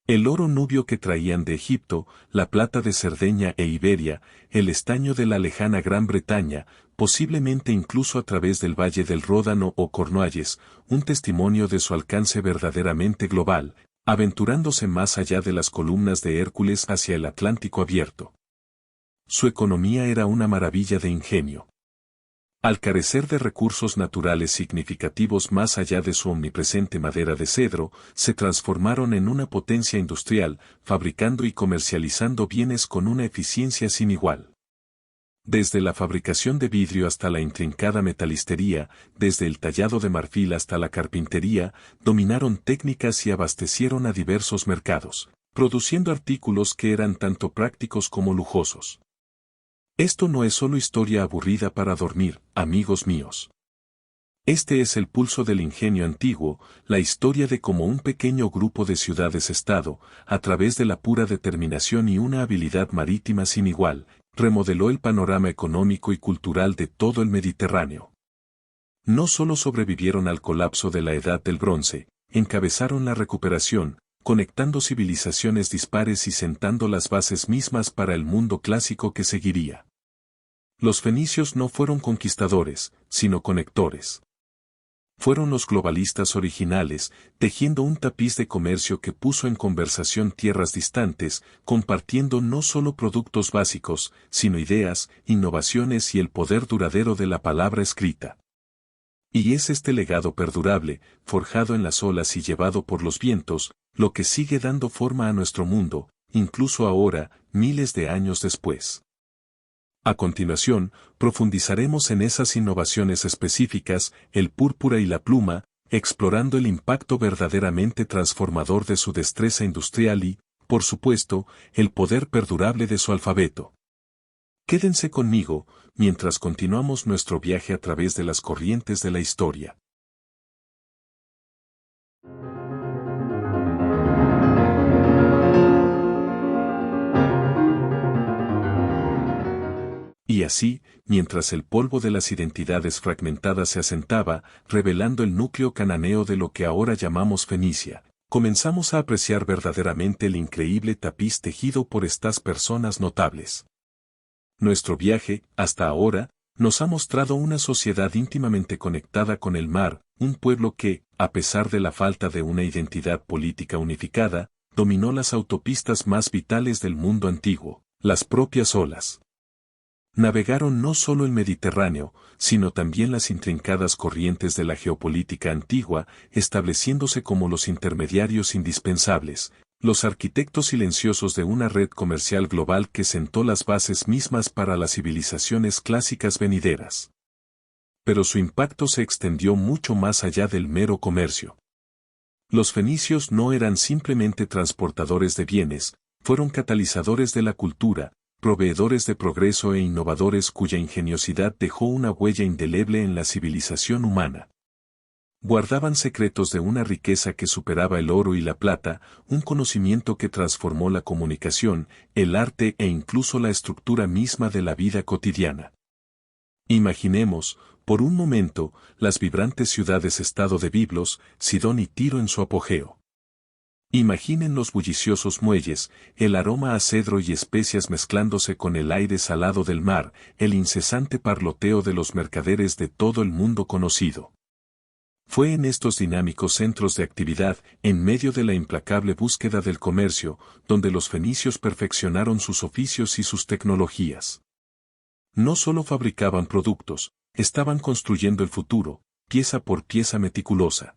Speaker 1: El oro nubio que traían de Egipto, la plata de Cerdeña e Iberia, el estaño de la lejana Gran Bretaña, posiblemente incluso a través del Valle del Ródano o Cornualles, un testimonio de su alcance verdaderamente global, aventurándose más allá de las columnas de Hércules hacia el Atlántico abierto. Su economía era una maravilla de ingenio. Al carecer de recursos naturales significativos más allá de su omnipresente madera de cedro, se transformaron en una potencia industrial, fabricando y comercializando bienes con una eficiencia sin igual. Desde la fabricación de vidrio hasta la intrincada metalistería, desde el tallado de marfil hasta la carpintería, dominaron técnicas y abastecieron a diversos mercados, produciendo artículos que eran tanto prácticos como lujosos. Esto no es solo historia aburrida para dormir, amigos míos. Este es el pulso del ingenio antiguo, la historia de cómo un pequeño grupo de ciudades-estado, a través de la pura determinación y una habilidad marítima sin igual, remodeló el panorama económico y cultural de todo el Mediterráneo. No solo sobrevivieron al colapso de la Edad del Bronce, encabezaron la recuperación, conectando civilizaciones dispares y sentando las bases mismas para el mundo clásico que seguiría. Los fenicios no fueron conquistadores, sino conectores. Fueron los globalistas originales, tejiendo un tapiz de comercio que puso en conversación tierras distantes, compartiendo no solo productos básicos, sino ideas, innovaciones y el poder duradero de la palabra escrita. Y es este legado perdurable, forjado en las olas y llevado por los vientos, lo que sigue dando forma a nuestro mundo, incluso ahora, miles de años después. A continuación, profundizaremos en esas innovaciones específicas, el púrpura y la pluma, explorando el impacto verdaderamente transformador de su destreza industrial y, por supuesto, el poder perdurable de su alfabeto. Quédense conmigo, mientras continuamos nuestro viaje a través de las corrientes de la historia. Y así, mientras el polvo de las identidades fragmentadas se asentaba, revelando el núcleo cananeo de lo que ahora llamamos Fenicia, comenzamos a apreciar verdaderamente el increíble tapiz tejido por estas personas notables. Nuestro viaje, hasta ahora, nos ha mostrado una sociedad íntimamente conectada con el mar, un pueblo que, a pesar de la falta de una identidad política unificada, dominó las autopistas más vitales del mundo antiguo, las propias olas. Navegaron no solo el Mediterráneo, sino también las intrincadas corrientes de la geopolítica antigua, estableciéndose como los intermediarios indispensables, los arquitectos silenciosos de una red comercial global que sentó las bases mismas para las civilizaciones clásicas venideras. Pero su impacto se extendió mucho más allá del mero comercio. Los fenicios no eran simplemente transportadores de bienes, fueron catalizadores de la cultura, proveedores de progreso e innovadores cuya ingeniosidad dejó una huella indeleble en la civilización humana. Guardaban secretos de una riqueza que superaba el oro y la plata, un conocimiento que transformó la comunicación, el arte e incluso la estructura misma de la vida cotidiana. Imaginemos, por un momento, las vibrantes ciudades-estado de Biblos, Sidón y Tiro en su apogeo. Imaginen los bulliciosos muelles, el aroma a cedro y especias mezclándose con el aire salado del mar, el incesante parloteo de los mercaderes de todo el mundo conocido. Fue en estos dinámicos centros de actividad, en medio de la implacable búsqueda del comercio, donde los fenicios perfeccionaron sus oficios y sus tecnologías. No solo fabricaban productos, estaban construyendo el futuro, pieza por pieza meticulosa.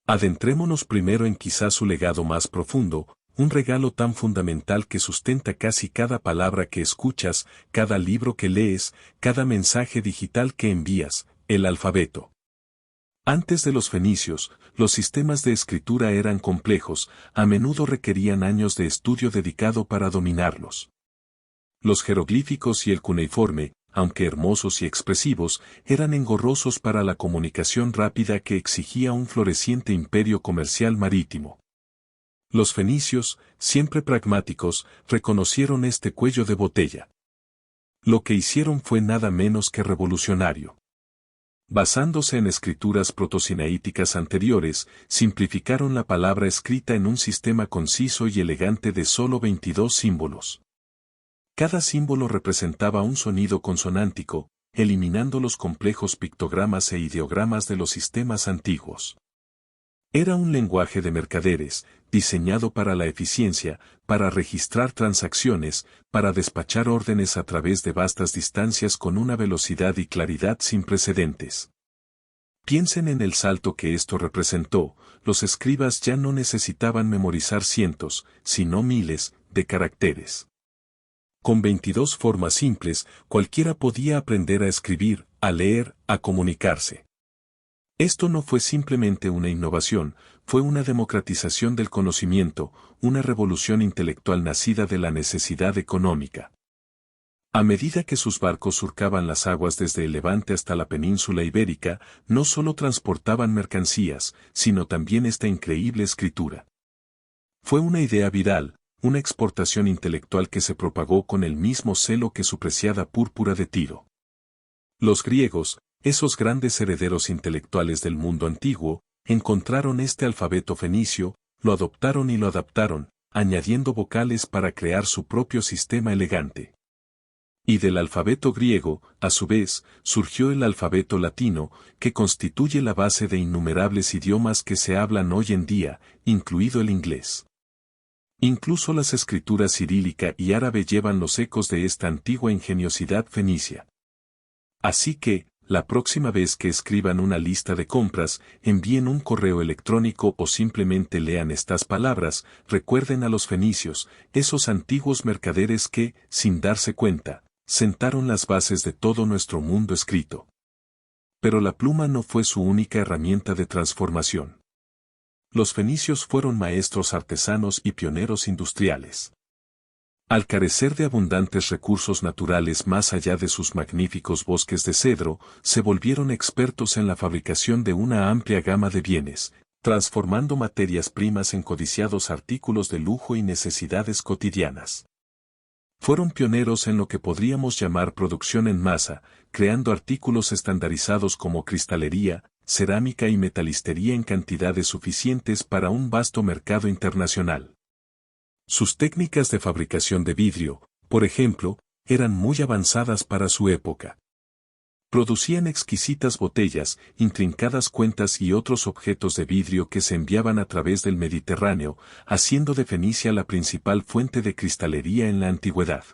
Speaker 1: Adentrémonos primero en quizás su legado más profundo, un regalo tan fundamental que sustenta casi cada palabra que escuchas, cada libro que lees, cada mensaje digital que envías, el alfabeto. Antes de los fenicios, los sistemas de escritura eran complejos, a menudo requerían años de estudio dedicado para dominarlos. Los jeroglíficos y el cuneiforme, aunque hermosos y expresivos, eran engorrosos para la comunicación rápida que exigía un floreciente imperio comercial marítimo. Los fenicios, siempre pragmáticos, reconocieron este cuello de botella. Lo que hicieron fue nada menos que revolucionario. Basándose en escrituras protosinaíticas anteriores, simplificaron la palabra escrita en un sistema conciso y elegante de solo 22 símbolos. Cada símbolo representaba un sonido consonántico, eliminando los complejos pictogramas e ideogramas de los sistemas antiguos. Era un lenguaje de mercaderes, diseñado para la eficiencia, para registrar transacciones, para despachar órdenes a través de vastas distancias con una velocidad y claridad sin precedentes. Piensen en el salto que esto representó, los escribas ya no necesitaban memorizar cientos, sino miles, de caracteres. Con 22 formas simples, cualquiera podía aprender a escribir, a leer, a comunicarse. Esto no fue simplemente una innovación, fue una democratización del conocimiento, una revolución intelectual nacida de la necesidad económica. A medida que sus barcos surcaban las aguas desde el Levante hasta la península ibérica, no solo transportaban mercancías, sino también esta increíble escritura. Fue una idea viral, una exportación intelectual que se propagó con el mismo celo que su preciada púrpura de Tiro. Los griegos, esos grandes herederos intelectuales del mundo antiguo, encontraron este alfabeto fenicio, lo adoptaron y lo adaptaron, añadiendo vocales para crear su propio sistema elegante. Y del alfabeto griego, a su vez, surgió el alfabeto latino, que constituye la base de innumerables idiomas que se hablan hoy en día, incluido el inglés. Incluso las escrituras cirílica y árabe llevan los ecos de esta antigua ingeniosidad fenicia. Así que, la próxima vez que escriban una lista de compras, envíen un correo electrónico o simplemente lean estas palabras, recuerden a los fenicios, esos antiguos mercaderes que, sin darse cuenta, sentaron las bases de todo nuestro mundo escrito. Pero la pluma no fue su única herramienta de transformación. Los fenicios fueron maestros artesanos y pioneros industriales. Al carecer de abundantes recursos naturales más allá de sus magníficos bosques de cedro, se volvieron expertos en la fabricación de una amplia gama de bienes, transformando materias primas en codiciados artículos de lujo y necesidades cotidianas. Fueron pioneros en lo que podríamos llamar producción en masa, creando artículos estandarizados como cristalería, cerámica y metalistería en cantidades suficientes para un vasto mercado internacional. Sus técnicas de fabricación de vidrio, por ejemplo, eran muy avanzadas para su época. Producían exquisitas botellas, intrincadas cuentas y otros objetos de vidrio que se enviaban a través del Mediterráneo, haciendo de Fenicia la principal fuente de cristalería en la antigüedad.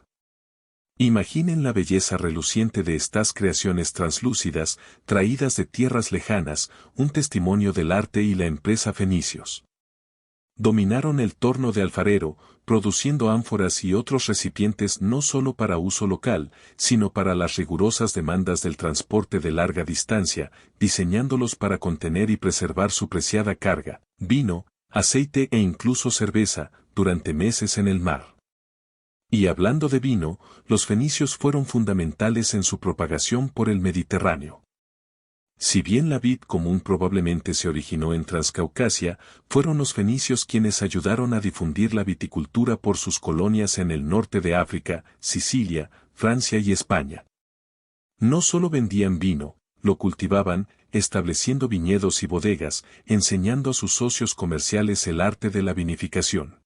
Speaker 1: Imaginen la belleza reluciente de estas creaciones translúcidas, traídas de tierras lejanas, un testimonio del arte y la empresa fenicios. Dominaron el torno de alfarero, produciendo ánforas y otros recipientes no solo para uso local, sino para las rigurosas demandas del transporte de larga distancia, diseñándolos para contener y preservar su preciada carga, vino, aceite e incluso cerveza, durante meses en el mar. Y hablando de vino, los fenicios fueron fundamentales en su propagación por el Mediterráneo. Si bien la vid común probablemente se originó en Transcaucasia, fueron los fenicios quienes ayudaron a difundir la viticultura por sus colonias en el norte de África, Sicilia, Francia y España. No solo vendían vino, lo cultivaban, estableciendo viñedos y bodegas, enseñando a sus socios comerciales el arte de la vinificación.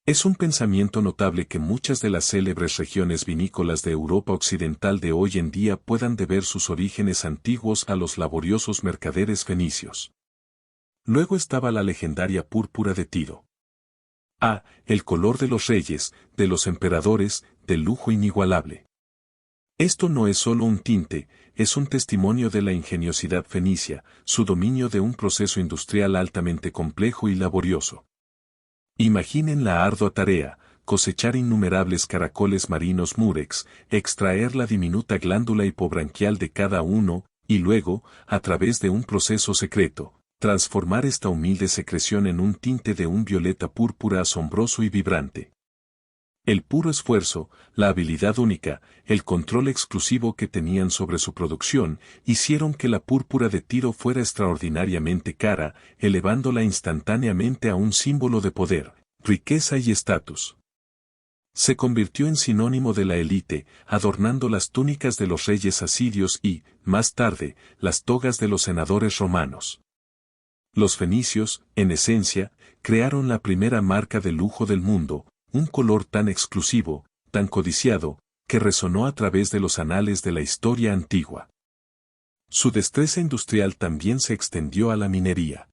Speaker 1: Es un pensamiento notable que muchas de las célebres regiones vinícolas de Europa Occidental de hoy en día puedan deber sus orígenes antiguos a los laboriosos mercaderes fenicios. Luego estaba la legendaria púrpura de Tiro. El color de los reyes, de los emperadores, del lujo inigualable. Esto no es solo un tinte, es un testimonio de la ingeniosidad fenicia, su dominio de un proceso industrial altamente complejo y laborioso. Imaginen la ardua tarea, cosechar innumerables caracoles marinos murex, extraer la diminuta glándula hipobranquial de cada uno, y luego, a través de un proceso secreto, transformar esta humilde secreción en un tinte de un violeta púrpura asombroso y vibrante. El puro esfuerzo, la habilidad única, el control exclusivo que tenían sobre su producción, hicieron que la púrpura de Tiro fuera extraordinariamente cara, elevándola instantáneamente a un símbolo de poder, riqueza y estatus. Se convirtió en sinónimo de la élite, adornando las túnicas de los reyes asirios y, más tarde, las togas de los senadores romanos. Los fenicios, en esencia, crearon la primera marca de lujo del mundo, un color tan exclusivo, tan codiciado, que resonó a través de los anales de la historia antigua. Su destreza industrial también se extendió a la minería.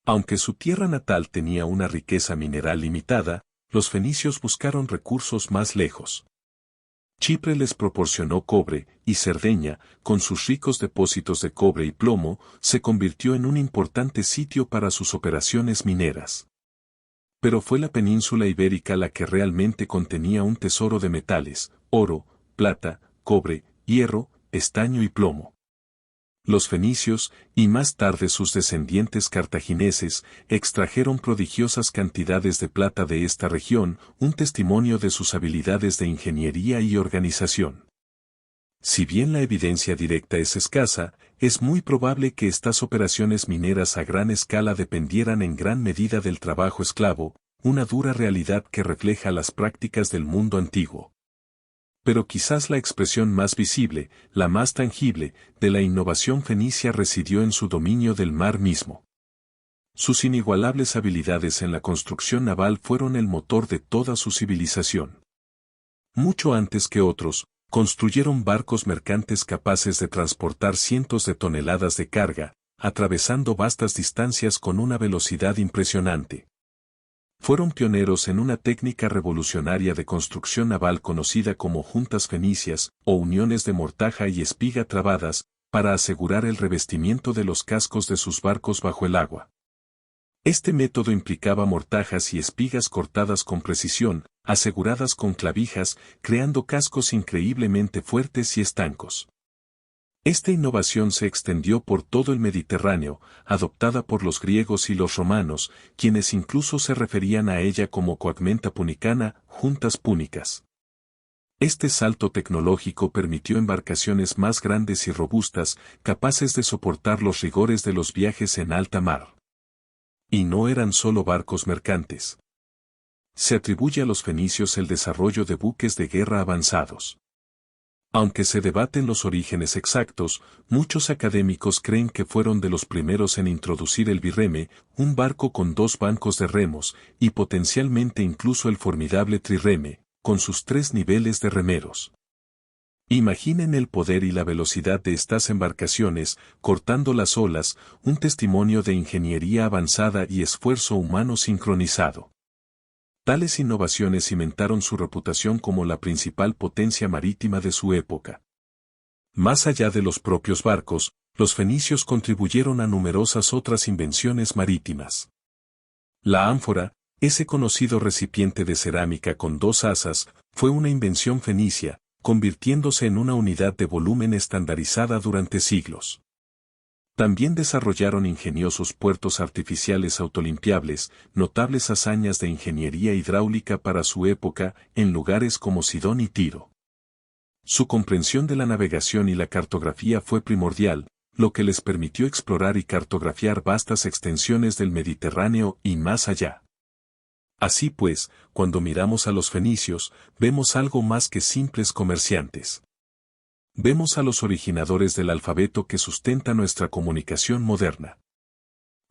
Speaker 1: Aunque su tierra natal tenía una riqueza mineral limitada, los fenicios buscaron recursos más lejos. Chipre les proporcionó cobre, y Cerdeña, con sus ricos depósitos de cobre y plomo, se convirtió en un importante sitio para sus operaciones mineras. Pero fue la península ibérica la que realmente contenía un tesoro de metales, oro, plata, cobre, hierro, estaño y plomo. Los fenicios, y más tarde sus descendientes cartagineses, extrajeron prodigiosas cantidades de plata de esta región, un testimonio de sus habilidades de ingeniería y organización. Si bien la evidencia directa es escasa, es muy probable que estas operaciones mineras a gran escala dependieran en gran medida del trabajo esclavo, una dura realidad que refleja las prácticas del mundo antiguo. Pero quizás la expresión más visible, la más tangible, de la innovación fenicia residió en su dominio del mar mismo. Sus inigualables habilidades en la construcción naval fueron el motor de toda su civilización. Mucho antes que otros, construyeron barcos mercantes capaces de transportar cientos de toneladas de carga, atravesando vastas distancias con una velocidad impresionante. Fueron pioneros en una técnica revolucionaria de construcción naval conocida como juntas fenicias, o uniones de mortaja y espiga trabadas, para asegurar el revestimiento de los cascos de sus barcos bajo el agua. Este método implicaba mortajas y espigas cortadas con precisión, aseguradas con clavijas, creando cascos increíblemente fuertes y estancos. Esta innovación se extendió por todo el Mediterráneo, adoptada por los griegos y los romanos, quienes incluso se referían a ella como coagmenta punicana, juntas púnicas. Este salto tecnológico permitió embarcaciones más grandes y robustas, capaces de soportar los rigores de los viajes en alta mar. Y no eran solo barcos mercantes. Se atribuye a los fenicios el desarrollo de buques de guerra avanzados. Aunque se debaten los orígenes exactos, muchos académicos creen que fueron de los primeros en introducir el birreme, un barco con 2 bancos de remos, y potencialmente incluso el formidable trirreme, con sus 3 niveles de remeros. Imaginen el poder y la velocidad de estas embarcaciones, cortando las olas, un testimonio de ingeniería avanzada y esfuerzo humano sincronizado. Tales innovaciones cimentaron su reputación como la principal potencia marítima de su época. Más allá de los propios barcos, los fenicios contribuyeron a numerosas otras invenciones marítimas. La ánfora, ese conocido recipiente de cerámica con 2 asas, fue una invención fenicia, convirtiéndose en una unidad de volumen estandarizada durante siglos. También desarrollaron ingeniosos puertos artificiales autolimpiables, notables hazañas de ingeniería hidráulica para su época, en lugares como Sidón y Tiro. Su comprensión de la navegación y la cartografía fue primordial, lo que les permitió explorar y cartografiar vastas extensiones del Mediterráneo y más allá. Así pues, cuando miramos a los fenicios, vemos algo más que simples comerciantes. Vemos a los originadores del alfabeto que sustenta nuestra comunicación moderna.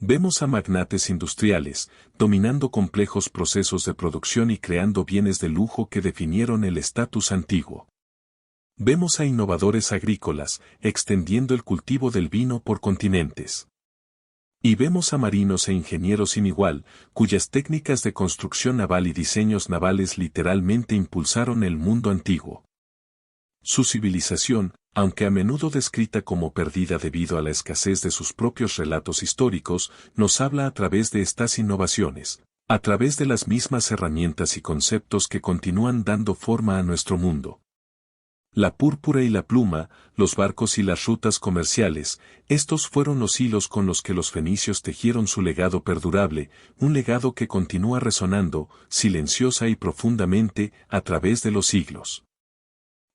Speaker 1: Vemos a magnates industriales, dominando complejos procesos de producción y creando bienes de lujo que definieron el estatus antiguo. Vemos a innovadores agrícolas, extendiendo el cultivo del vino por continentes. Y vemos a marinos e ingenieros sin igual, cuyas técnicas de construcción naval y diseños navales literalmente impulsaron el mundo antiguo. Su civilización, aunque a menudo descrita como perdida debido a la escasez de sus propios relatos históricos, nos habla a través de estas innovaciones, a través de las mismas herramientas y conceptos que continúan dando forma a nuestro mundo. La púrpura y la pluma, los barcos y las rutas comerciales, estos fueron los hilos con los que los fenicios tejieron su legado perdurable, un legado que continúa resonando, silenciosa y profundamente, a través de los siglos.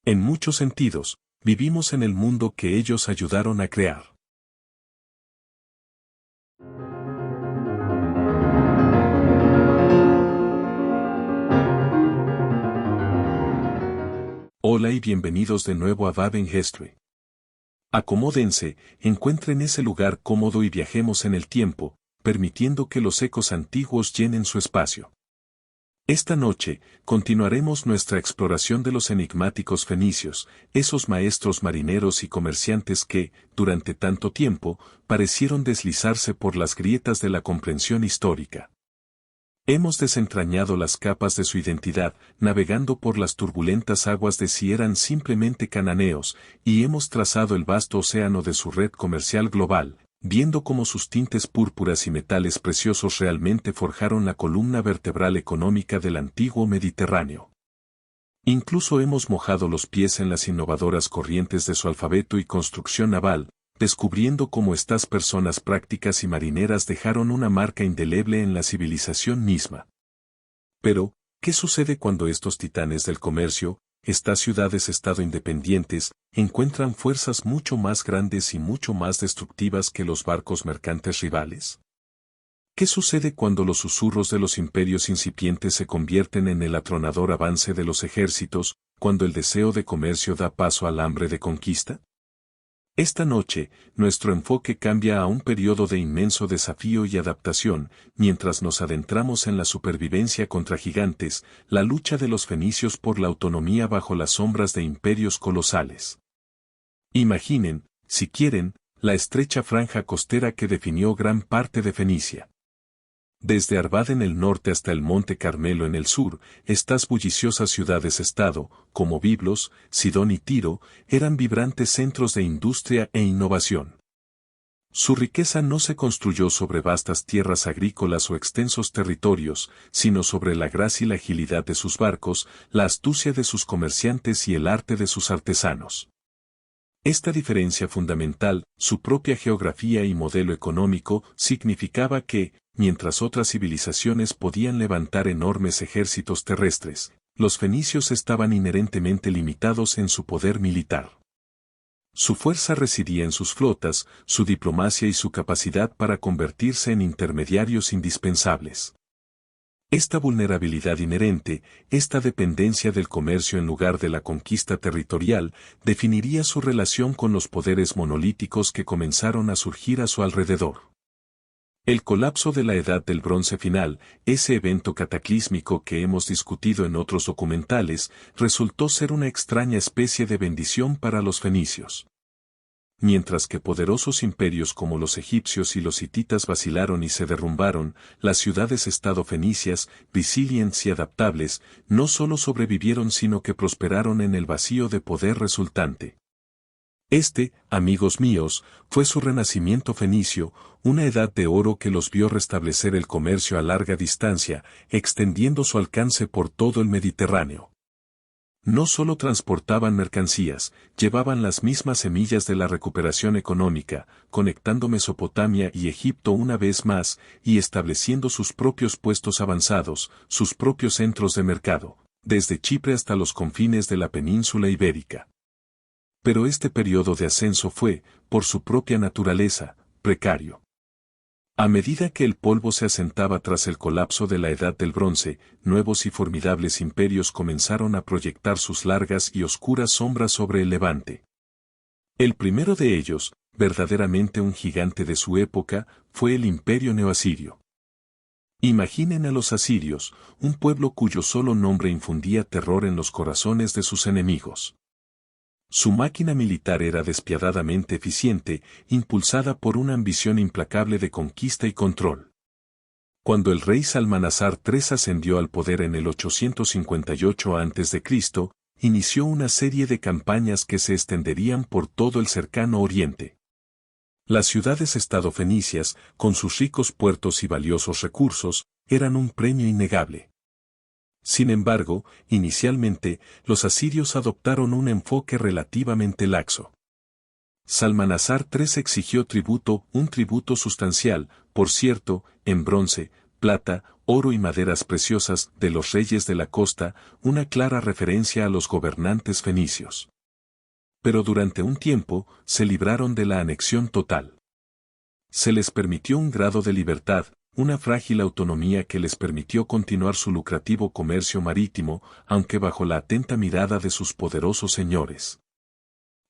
Speaker 1: En muchos sentidos, vivimos en el mundo que ellos ayudaron a crear. Hola y bienvenidos de nuevo a Baden History. Acomódense, encuentren ese lugar cómodo y viajemos en el tiempo, permitiendo que los ecos antiguos llenen su espacio. Esta noche, continuaremos nuestra exploración de los enigmáticos fenicios, esos maestros marineros y comerciantes que, durante tanto tiempo, parecieron deslizarse por las grietas de la comprensión histórica. Hemos desentrañado las capas de su identidad, navegando por las turbulentas aguas de si eran simplemente cananeos, y hemos trazado el vasto océano de su red comercial global, viendo cómo sus tintes púrpuras y metales preciosos realmente forjaron la columna vertebral económica del antiguo Mediterráneo. Incluso hemos mojado los pies en las innovadoras corrientes de su alfabeto y construcción naval, descubriendo cómo estas personas prácticas y marineras dejaron una marca indeleble en la civilización misma. Pero, ¿qué sucede cuando estos titanes del comercio, estas ciudades-estado independientes, encuentran fuerzas mucho más grandes y mucho más destructivas que los barcos mercantes rivales? ¿Qué sucede cuando los susurros de los imperios incipientes se convierten en el atronador avance de los ejércitos, cuando el deseo de comercio da paso al hambre de conquista? Esta noche, nuestro enfoque cambia a un periodo de inmenso desafío y adaptación, mientras nos adentramos en la supervivencia contra gigantes, la lucha de los fenicios por la autonomía bajo las sombras de imperios colosales. Imaginen, si quieren, la estrecha franja costera que definió gran parte de Fenicia. Desde Arvad en el norte hasta el Monte Carmelo en el sur, estas bulliciosas ciudades-estado, como Biblos, Sidón y Tiro, eran vibrantes centros de industria e innovación. Su riqueza no se construyó sobre vastas tierras agrícolas o extensos territorios, sino sobre la gracia y la agilidad de sus barcos, la astucia de sus comerciantes y el arte de sus artesanos. Esta diferencia fundamental, su propia geografía y modelo económico, significaba que, mientras otras civilizaciones podían levantar enormes ejércitos terrestres, los fenicios estaban inherentemente limitados en su poder militar. Su fuerza residía en sus flotas, su diplomacia y su capacidad para convertirse en intermediarios indispensables. Esta vulnerabilidad inherente, esta dependencia del comercio en lugar de la conquista territorial, definiría su relación con los poderes monolíticos que comenzaron a surgir a su alrededor. El colapso de la Edad del Bronce final, ese evento cataclísmico que hemos discutido en otros documentales, resultó ser una extraña especie de bendición para los fenicios. Mientras que poderosos imperios como los egipcios y los hititas vacilaron y se derrumbaron, las ciudades-estado fenicias, resilientes y adaptables, no solo sobrevivieron sino que prosperaron en el vacío de poder resultante. Este, amigos míos, fue su renacimiento fenicio, una edad de oro que los vio restablecer el comercio a larga distancia, extendiendo su alcance por todo el Mediterráneo. No solo transportaban mercancías, llevaban las mismas semillas de la recuperación económica, conectando Mesopotamia y Egipto una vez más, y estableciendo sus propios puestos avanzados, sus propios centros de mercado, desde Chipre hasta los confines de la península ibérica. Pero este periodo de ascenso fue, por su propia naturaleza, precario. A medida que el polvo se asentaba tras el colapso de la Edad del Bronce, nuevos y formidables imperios comenzaron a proyectar sus largas y oscuras sombras sobre el Levante. El primero de ellos, verdaderamente un gigante de su época, fue el imperio neoasirio. Imaginen a los asirios, un pueblo cuyo solo nombre infundía terror en los corazones de sus enemigos. Su máquina militar era despiadadamente eficiente, impulsada por una ambición implacable de conquista y control. Cuando el rey Salmanasar III ascendió al poder en el 858 a.C., inició una serie de campañas que se extenderían por todo el cercano oriente. Las ciudades-estado fenicias, con sus ricos puertos y valiosos recursos, eran un premio innegable. Sin embargo, inicialmente, los asirios adoptaron un enfoque relativamente laxo. Salmanasar III exigió un tributo sustancial, por cierto, en bronce, plata, oro y maderas preciosas de los reyes de la costa, una clara referencia a los gobernantes fenicios. Pero durante un tiempo, se libraron de la anexión total. Se les permitió un grado de libertad, una frágil autonomía que les permitió continuar su lucrativo comercio marítimo, aunque bajo la atenta mirada de sus poderosos señores.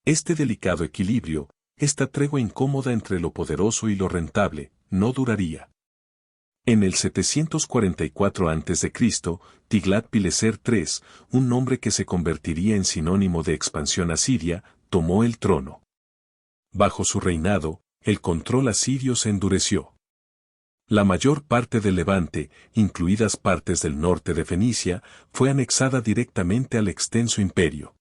Speaker 1: Este delicado equilibrio, esta tregua incómoda entre lo poderoso y lo rentable, no duraría. En el 744 a.C., Tiglat-Pileser III, un nombre que se convertiría en sinónimo de expansión asiria, tomó el trono. Bajo su reinado, el control asirio se endureció. La mayor parte del Levante, incluidas partes del norte de Fenicia, fue anexada directamente al extenso imperio.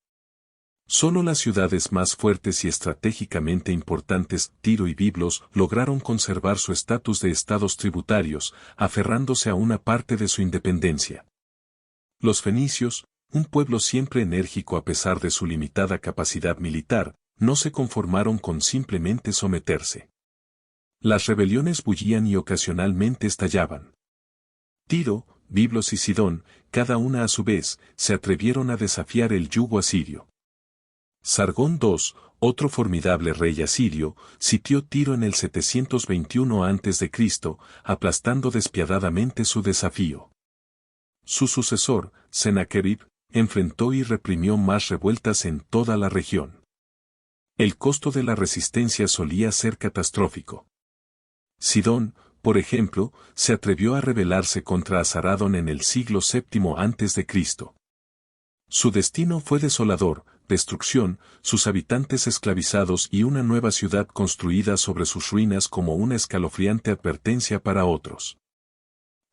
Speaker 1: Solo las ciudades más fuertes y estratégicamente importantes, Tiro y Biblos, lograron conservar su estatus de estados tributarios, aferrándose a una parte de su independencia. Los fenicios, un pueblo siempre enérgico a pesar de su limitada capacidad militar, no se conformaron con simplemente someterse. Las rebeliones bullían y ocasionalmente estallaban. Tiro, Biblos y Sidón, cada una a su vez, se atrevieron a desafiar el yugo asirio. Sargón II, otro formidable rey asirio, sitió Tiro en el 721 a.C., aplastando despiadadamente su desafío. Su sucesor, Sennacherib, enfrentó y reprimió más revueltas en toda la región. El costo de la resistencia solía ser catastrófico. Sidón, por ejemplo, se atrevió a rebelarse contra Asaradón en el siglo VII a.C. Su destino fue desolador, destrucción, sus habitantes esclavizados y una nueva ciudad construida sobre sus ruinas como una escalofriante advertencia para otros.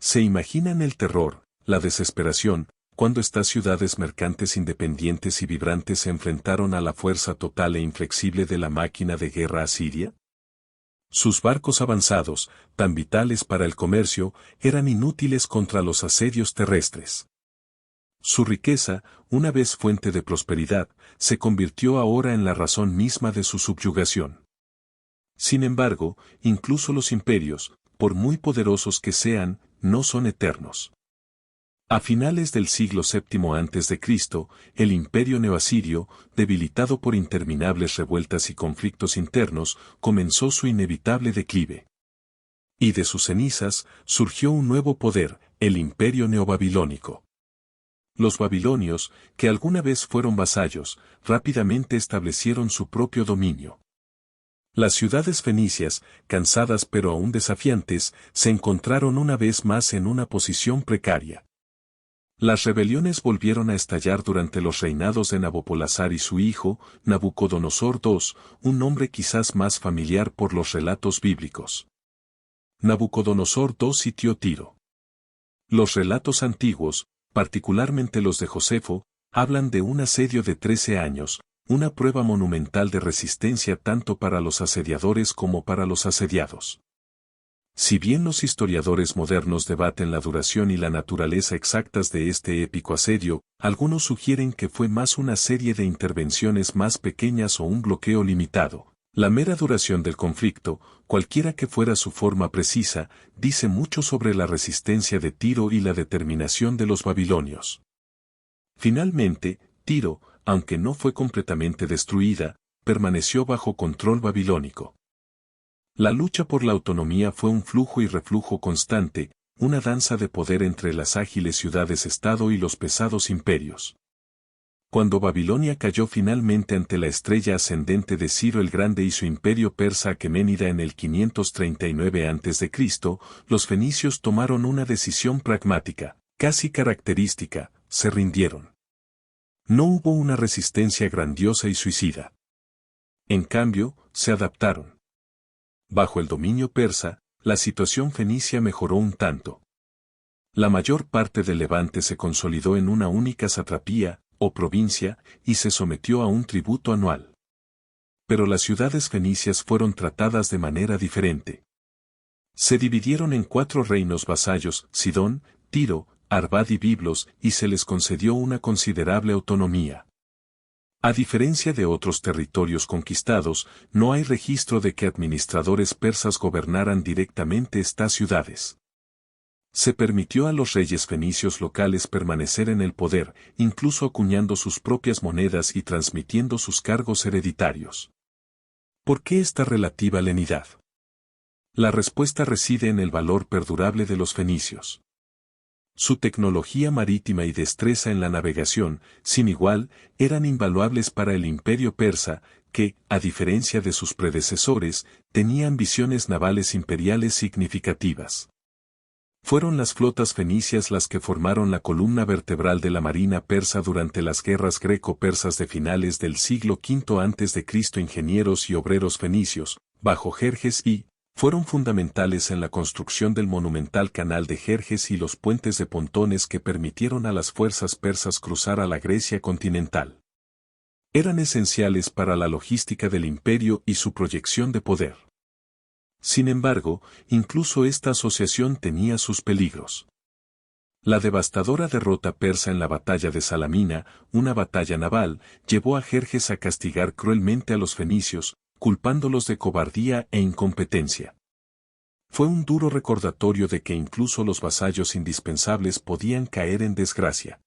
Speaker 1: ¿Se imaginan el terror, la desesperación, cuando estas ciudades mercantes independientes y vibrantes se enfrentaron a la fuerza total e inflexible de la máquina de guerra asiria? Sus barcos avanzados, tan vitales para el comercio, eran inútiles contra los asedios terrestres. Su riqueza, una vez fuente de prosperidad, se convirtió ahora en la razón misma de su subyugación. Sin embargo, incluso los imperios, por muy poderosos que sean, no son eternos. A finales del siglo VII a.C., el imperio neoasirio, debilitado por interminables revueltas y conflictos internos, comenzó su inevitable declive. Y de sus cenizas surgió un nuevo poder, el imperio neobabilónico. Los babilonios, que alguna vez fueron vasallos, rápidamente establecieron su propio dominio. Las ciudades fenicias, cansadas pero aún desafiantes, se encontraron una vez más en una posición precaria. Las rebeliones volvieron a estallar durante los reinados de Nabopolassar y su hijo, Nabucodonosor II, un nombre quizás más familiar por los relatos bíblicos. Nabucodonosor II sitió Tiro. Los relatos antiguos, particularmente los de Josefo, hablan de un asedio de 13 años, una prueba monumental de resistencia tanto para los asediadores como para los asediados. Si bien los historiadores modernos debaten la duración y la naturaleza exactas de este épico asedio, algunos sugieren que fue más una serie de intervenciones más pequeñas o un bloqueo limitado. La mera duración del conflicto, cualquiera que fuera su forma precisa, dice mucho sobre la resistencia de Tiro y la determinación de los babilonios. Finalmente, Tiro, aunque no fue completamente destruida, permaneció bajo control babilónico. La lucha por la autonomía fue un flujo y reflujo constante, una danza de poder entre las ágiles ciudades-estado y los pesados imperios. Cuando Babilonia cayó finalmente ante la estrella ascendente de Ciro el Grande y su imperio persa aqueménida en el 539 a.C., los fenicios tomaron una decisión pragmática, casi característica: se rindieron. No hubo una resistencia grandiosa y suicida. En cambio, se adaptaron. Bajo el dominio persa, la situación fenicia mejoró un tanto. La mayor parte del Levante se consolidó en una única satrapía, o provincia, y se sometió a un tributo anual. Pero las ciudades fenicias fueron tratadas de manera diferente. Se dividieron en 4 reinos vasallos: Sidón, Tiro, Arvad y Biblos, y se les concedió una considerable autonomía. A diferencia de otros territorios conquistados, no hay registro de que administradores persas gobernaran directamente estas ciudades. Se permitió a los reyes fenicios locales permanecer en el poder, incluso acuñando sus propias monedas y transmitiendo sus cargos hereditarios. ¿Por qué esta relativa lenidad? La respuesta reside en el valor perdurable de los fenicios. Su tecnología marítima y destreza en la navegación, sin igual, eran invaluables para el imperio persa, que, a diferencia de sus predecesores, tenía ambiciones navales imperiales significativas. Fueron las flotas fenicias las que formaron la columna vertebral de la marina persa durante las guerras greco-persas de finales del siglo V a.C. Ingenieros y obreros fenicios, bajo Jerjes fueron fundamentales en la construcción del monumental canal de Jerjes y los puentes de pontones que permitieron a las fuerzas persas cruzar a la Grecia continental. Eran esenciales para la logística del imperio y su proyección de poder. Sin embargo, incluso esta asociación tenía sus peligros. La devastadora derrota persa en la batalla de Salamina, una batalla naval, llevó a Jerjes a castigar cruelmente a los fenicios, culpándolos de cobardía e incompetencia. Fue un duro recordatorio de que incluso los vasallos indispensables podían caer en desgracia.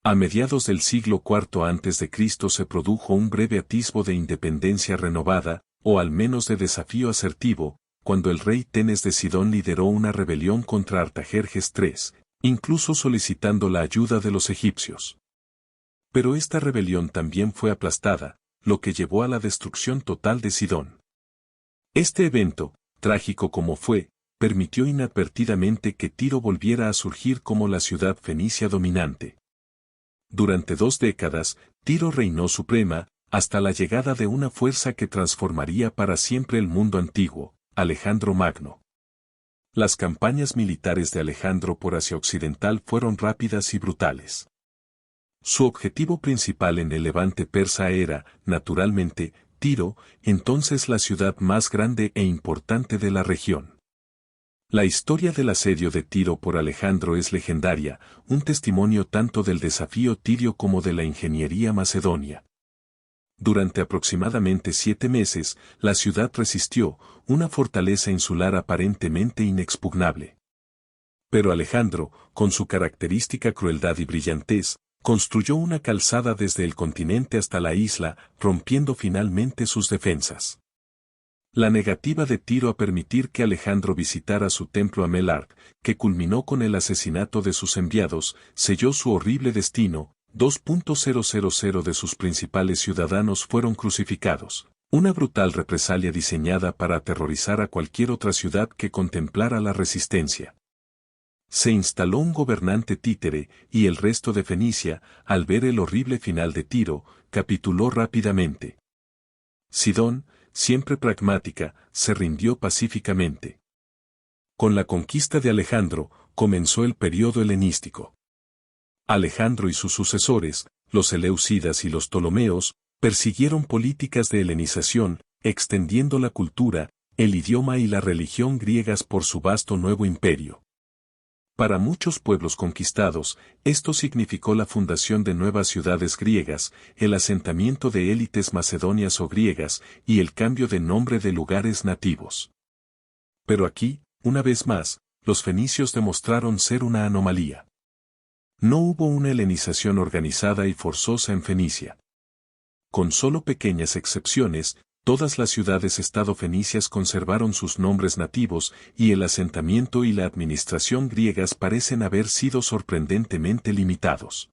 Speaker 1: A mediados del siglo IV a.C. se produjo un breve atisbo de independencia renovada, o al menos de desafío asertivo, cuando el rey Tenes de Sidón lideró una rebelión contra Artajerjes III, incluso solicitando la ayuda de los egipcios. Pero esta rebelión también fue aplastada, lo que llevó a la destrucción total de Sidón. Este evento, trágico como fue, permitió inadvertidamente que Tiro volviera a surgir como la ciudad fenicia dominante. Durante 2 décadas, Tiro reinó suprema, hasta la llegada de una fuerza que transformaría para siempre el mundo antiguo, Alejandro Magno. Las campañas militares de Alejandro por Asia Occidental fueron rápidas y brutales. Su objetivo principal en el Levante persa era, naturalmente, Tiro, entonces la ciudad más grande e importante de la región. La historia del asedio de Tiro por Alejandro es legendaria, un testimonio tanto del desafío tirio como de la ingeniería macedonia. Durante aproximadamente 7 meses, la ciudad resistió, una fortaleza insular aparentemente inexpugnable. Pero Alejandro, con su característica crueldad y brillantez, construyó una calzada desde el continente hasta la isla, rompiendo finalmente sus defensas. La negativa de Tiro a permitir que Alejandro visitara su templo a Melarc, que culminó con el asesinato de sus enviados, selló su horrible destino. 2.000 de sus principales ciudadanos fueron crucificados, una brutal represalia diseñada para aterrorizar a cualquier otra ciudad que contemplara la resistencia. Se instaló un gobernante títere, y el resto de Fenicia, al ver el horrible final de Tiro, capituló rápidamente. Sidón, siempre pragmática, se rindió pacíficamente. Con la conquista de Alejandro, comenzó el período helenístico. Alejandro y sus sucesores, los Eleusidas y los Ptolomeos, persiguieron políticas de helenización, extendiendo la cultura, el idioma y la religión griegas por su vasto nuevo imperio. Para muchos pueblos conquistados, esto significó la fundación de nuevas ciudades griegas, el asentamiento de élites macedonias o griegas, y el cambio de nombre de lugares nativos. Pero aquí, una vez más, los fenicios demostraron ser una anomalía. No hubo una helenización organizada y forzosa en Fenicia. Con solo pequeñas excepciones, todas las ciudades-estado fenicias conservaron sus nombres nativos, y el asentamiento y la administración griegas parecen haber sido sorprendentemente limitados.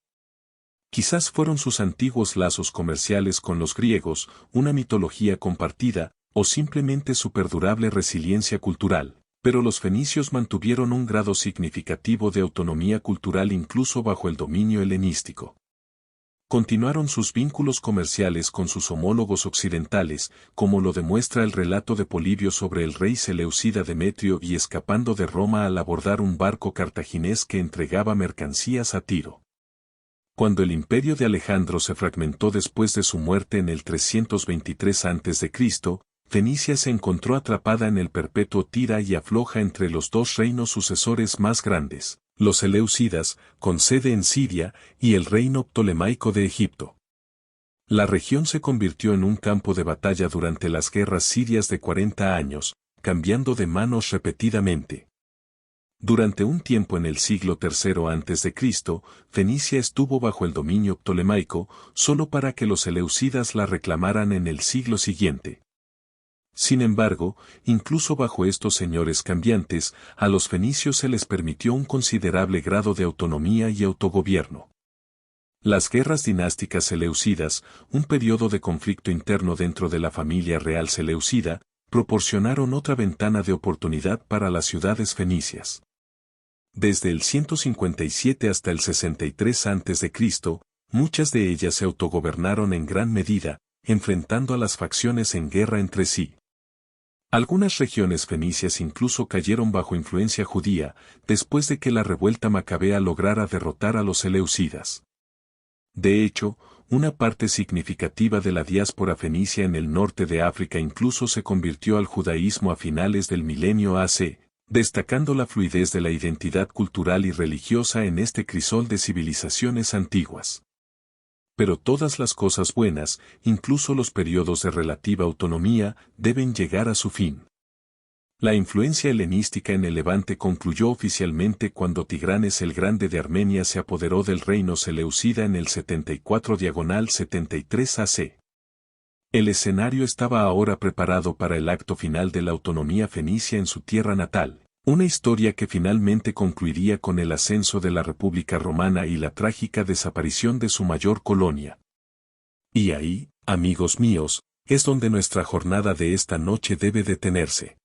Speaker 1: Quizás fueron sus antiguos lazos comerciales con los griegos, una mitología compartida, o simplemente su perdurable resiliencia cultural, pero los fenicios mantuvieron un grado significativo de autonomía cultural incluso bajo el dominio helenístico. Continuaron sus vínculos comerciales con sus homólogos occidentales, como lo demuestra el relato de Polibio sobre el rey seleucida Demetrio y escapando de Roma al abordar un barco cartaginés que entregaba mercancías a Tiro. Cuando el imperio de Alejandro se fragmentó después de su muerte en el 323 a.C., Fenicia se encontró atrapada en el perpetuo tira y afloja entre los dos reinos sucesores más grandes, los seleucidas, con sede en Siria, y el reino ptolemaico de Egipto. La región se convirtió en un campo de batalla durante las guerras sirias de 40 años, cambiando de manos repetidamente. Durante un tiempo en el siglo III a.C., Fenicia estuvo bajo el dominio ptolemaico, solo para que los seleucidas la reclamaran en el siglo siguiente. Sin embargo, incluso bajo estos señores cambiantes, a los fenicios se les permitió un considerable grado de autonomía y autogobierno. Las guerras dinásticas seleucidas, un periodo de conflicto interno dentro de la familia real seleucida, proporcionaron otra ventana de oportunidad para las ciudades fenicias. Desde el 157 hasta el 63 a.C., muchas de ellas se autogobernaron en gran medida, enfrentando a las facciones en guerra entre sí. Algunas regiones fenicias incluso cayeron bajo influencia judía, después de que la revuelta macabea lograra derrotar a los seleucidas. De hecho, una parte significativa de la diáspora fenicia en el norte de África incluso se convirtió al judaísmo a finales del milenio AC, destacando la fluidez de la identidad cultural y religiosa en este crisol de civilizaciones antiguas. Pero todas las cosas buenas, incluso los periodos de relativa autonomía, deben llegar a su fin. La influencia helenística en el Levante concluyó oficialmente cuando Tigranes el Grande de Armenia se apoderó del reino seleucida en el 74-73 AC. El escenario estaba ahora preparado para el acto final de la autonomía fenicia en su tierra natal. Una historia que finalmente concluiría con el ascenso de la República Romana y la trágica desaparición de su mayor colonia. Y ahí, amigos míos, es donde nuestra jornada de esta noche debe detenerse.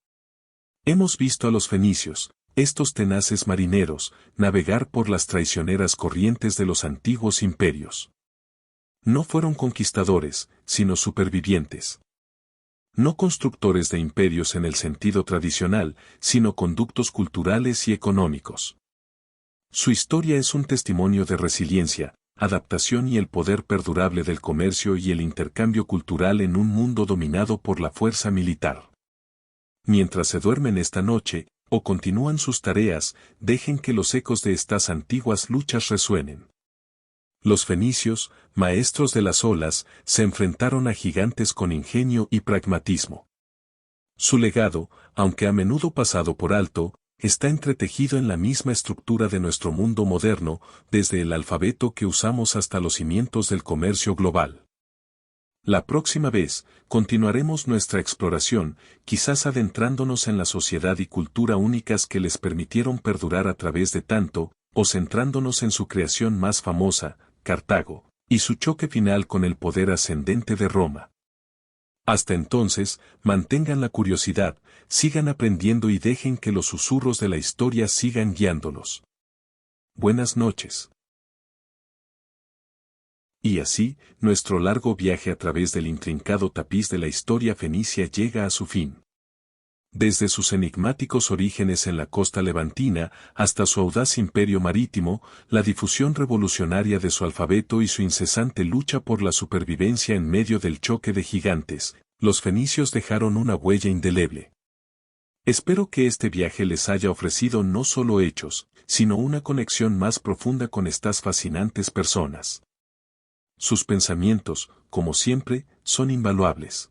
Speaker 1: Hemos visto a los fenicios, estos tenaces marineros, navegar por las traicioneras corrientes de los antiguos imperios. No fueron conquistadores, sino supervivientes. No constructores de imperios en el sentido tradicional, sino conductos culturales y económicos. Su historia es un testimonio de resiliencia, adaptación y el poder perdurable del comercio y el intercambio cultural en un mundo dominado por la fuerza militar. Mientras se duermen esta noche, o continúan sus tareas, dejen que los ecos de estas antiguas luchas resuenen. Los fenicios, maestros de las olas, se enfrentaron a gigantes con ingenio y pragmatismo. Su legado, aunque a menudo pasado por alto, está entretejido en la misma estructura de nuestro mundo moderno, desde el alfabeto que usamos hasta los cimientos del comercio global. La próxima vez, continuaremos nuestra exploración, quizás adentrándonos en la sociedad y cultura únicas que les permitieron perdurar a través de tanto, o centrándonos en su creación más famosa, Cartago, y su choque final con el poder ascendente de Roma. Hasta entonces, mantengan la curiosidad, sigan aprendiendo y dejen que los susurros de la historia sigan guiándolos. Buenas noches. Y así, nuestro largo viaje a través del intrincado tapiz de la historia fenicia llega a su fin. Desde sus enigmáticos orígenes en la costa levantina hasta su audaz imperio marítimo, la difusión revolucionaria de su alfabeto y su incesante lucha por la supervivencia en medio del choque de gigantes, los fenicios dejaron una huella indeleble. Espero que este viaje les haya ofrecido no solo hechos, sino una conexión más profunda con estas fascinantes personas. Sus pensamientos, como siempre, son invaluables.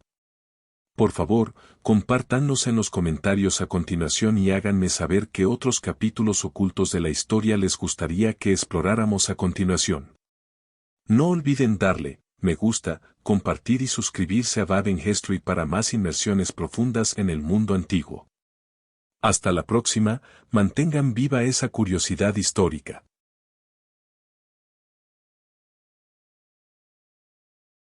Speaker 1: Por favor, compártanlos en los comentarios a continuación y háganme saber qué otros capítulos ocultos de la historia les gustaría que exploráramos a continuación. No olviden darle me gusta, compartir y suscribirse a Baden History para más inmersiones profundas en el mundo antiguo. Hasta la próxima, mantengan viva esa curiosidad histórica.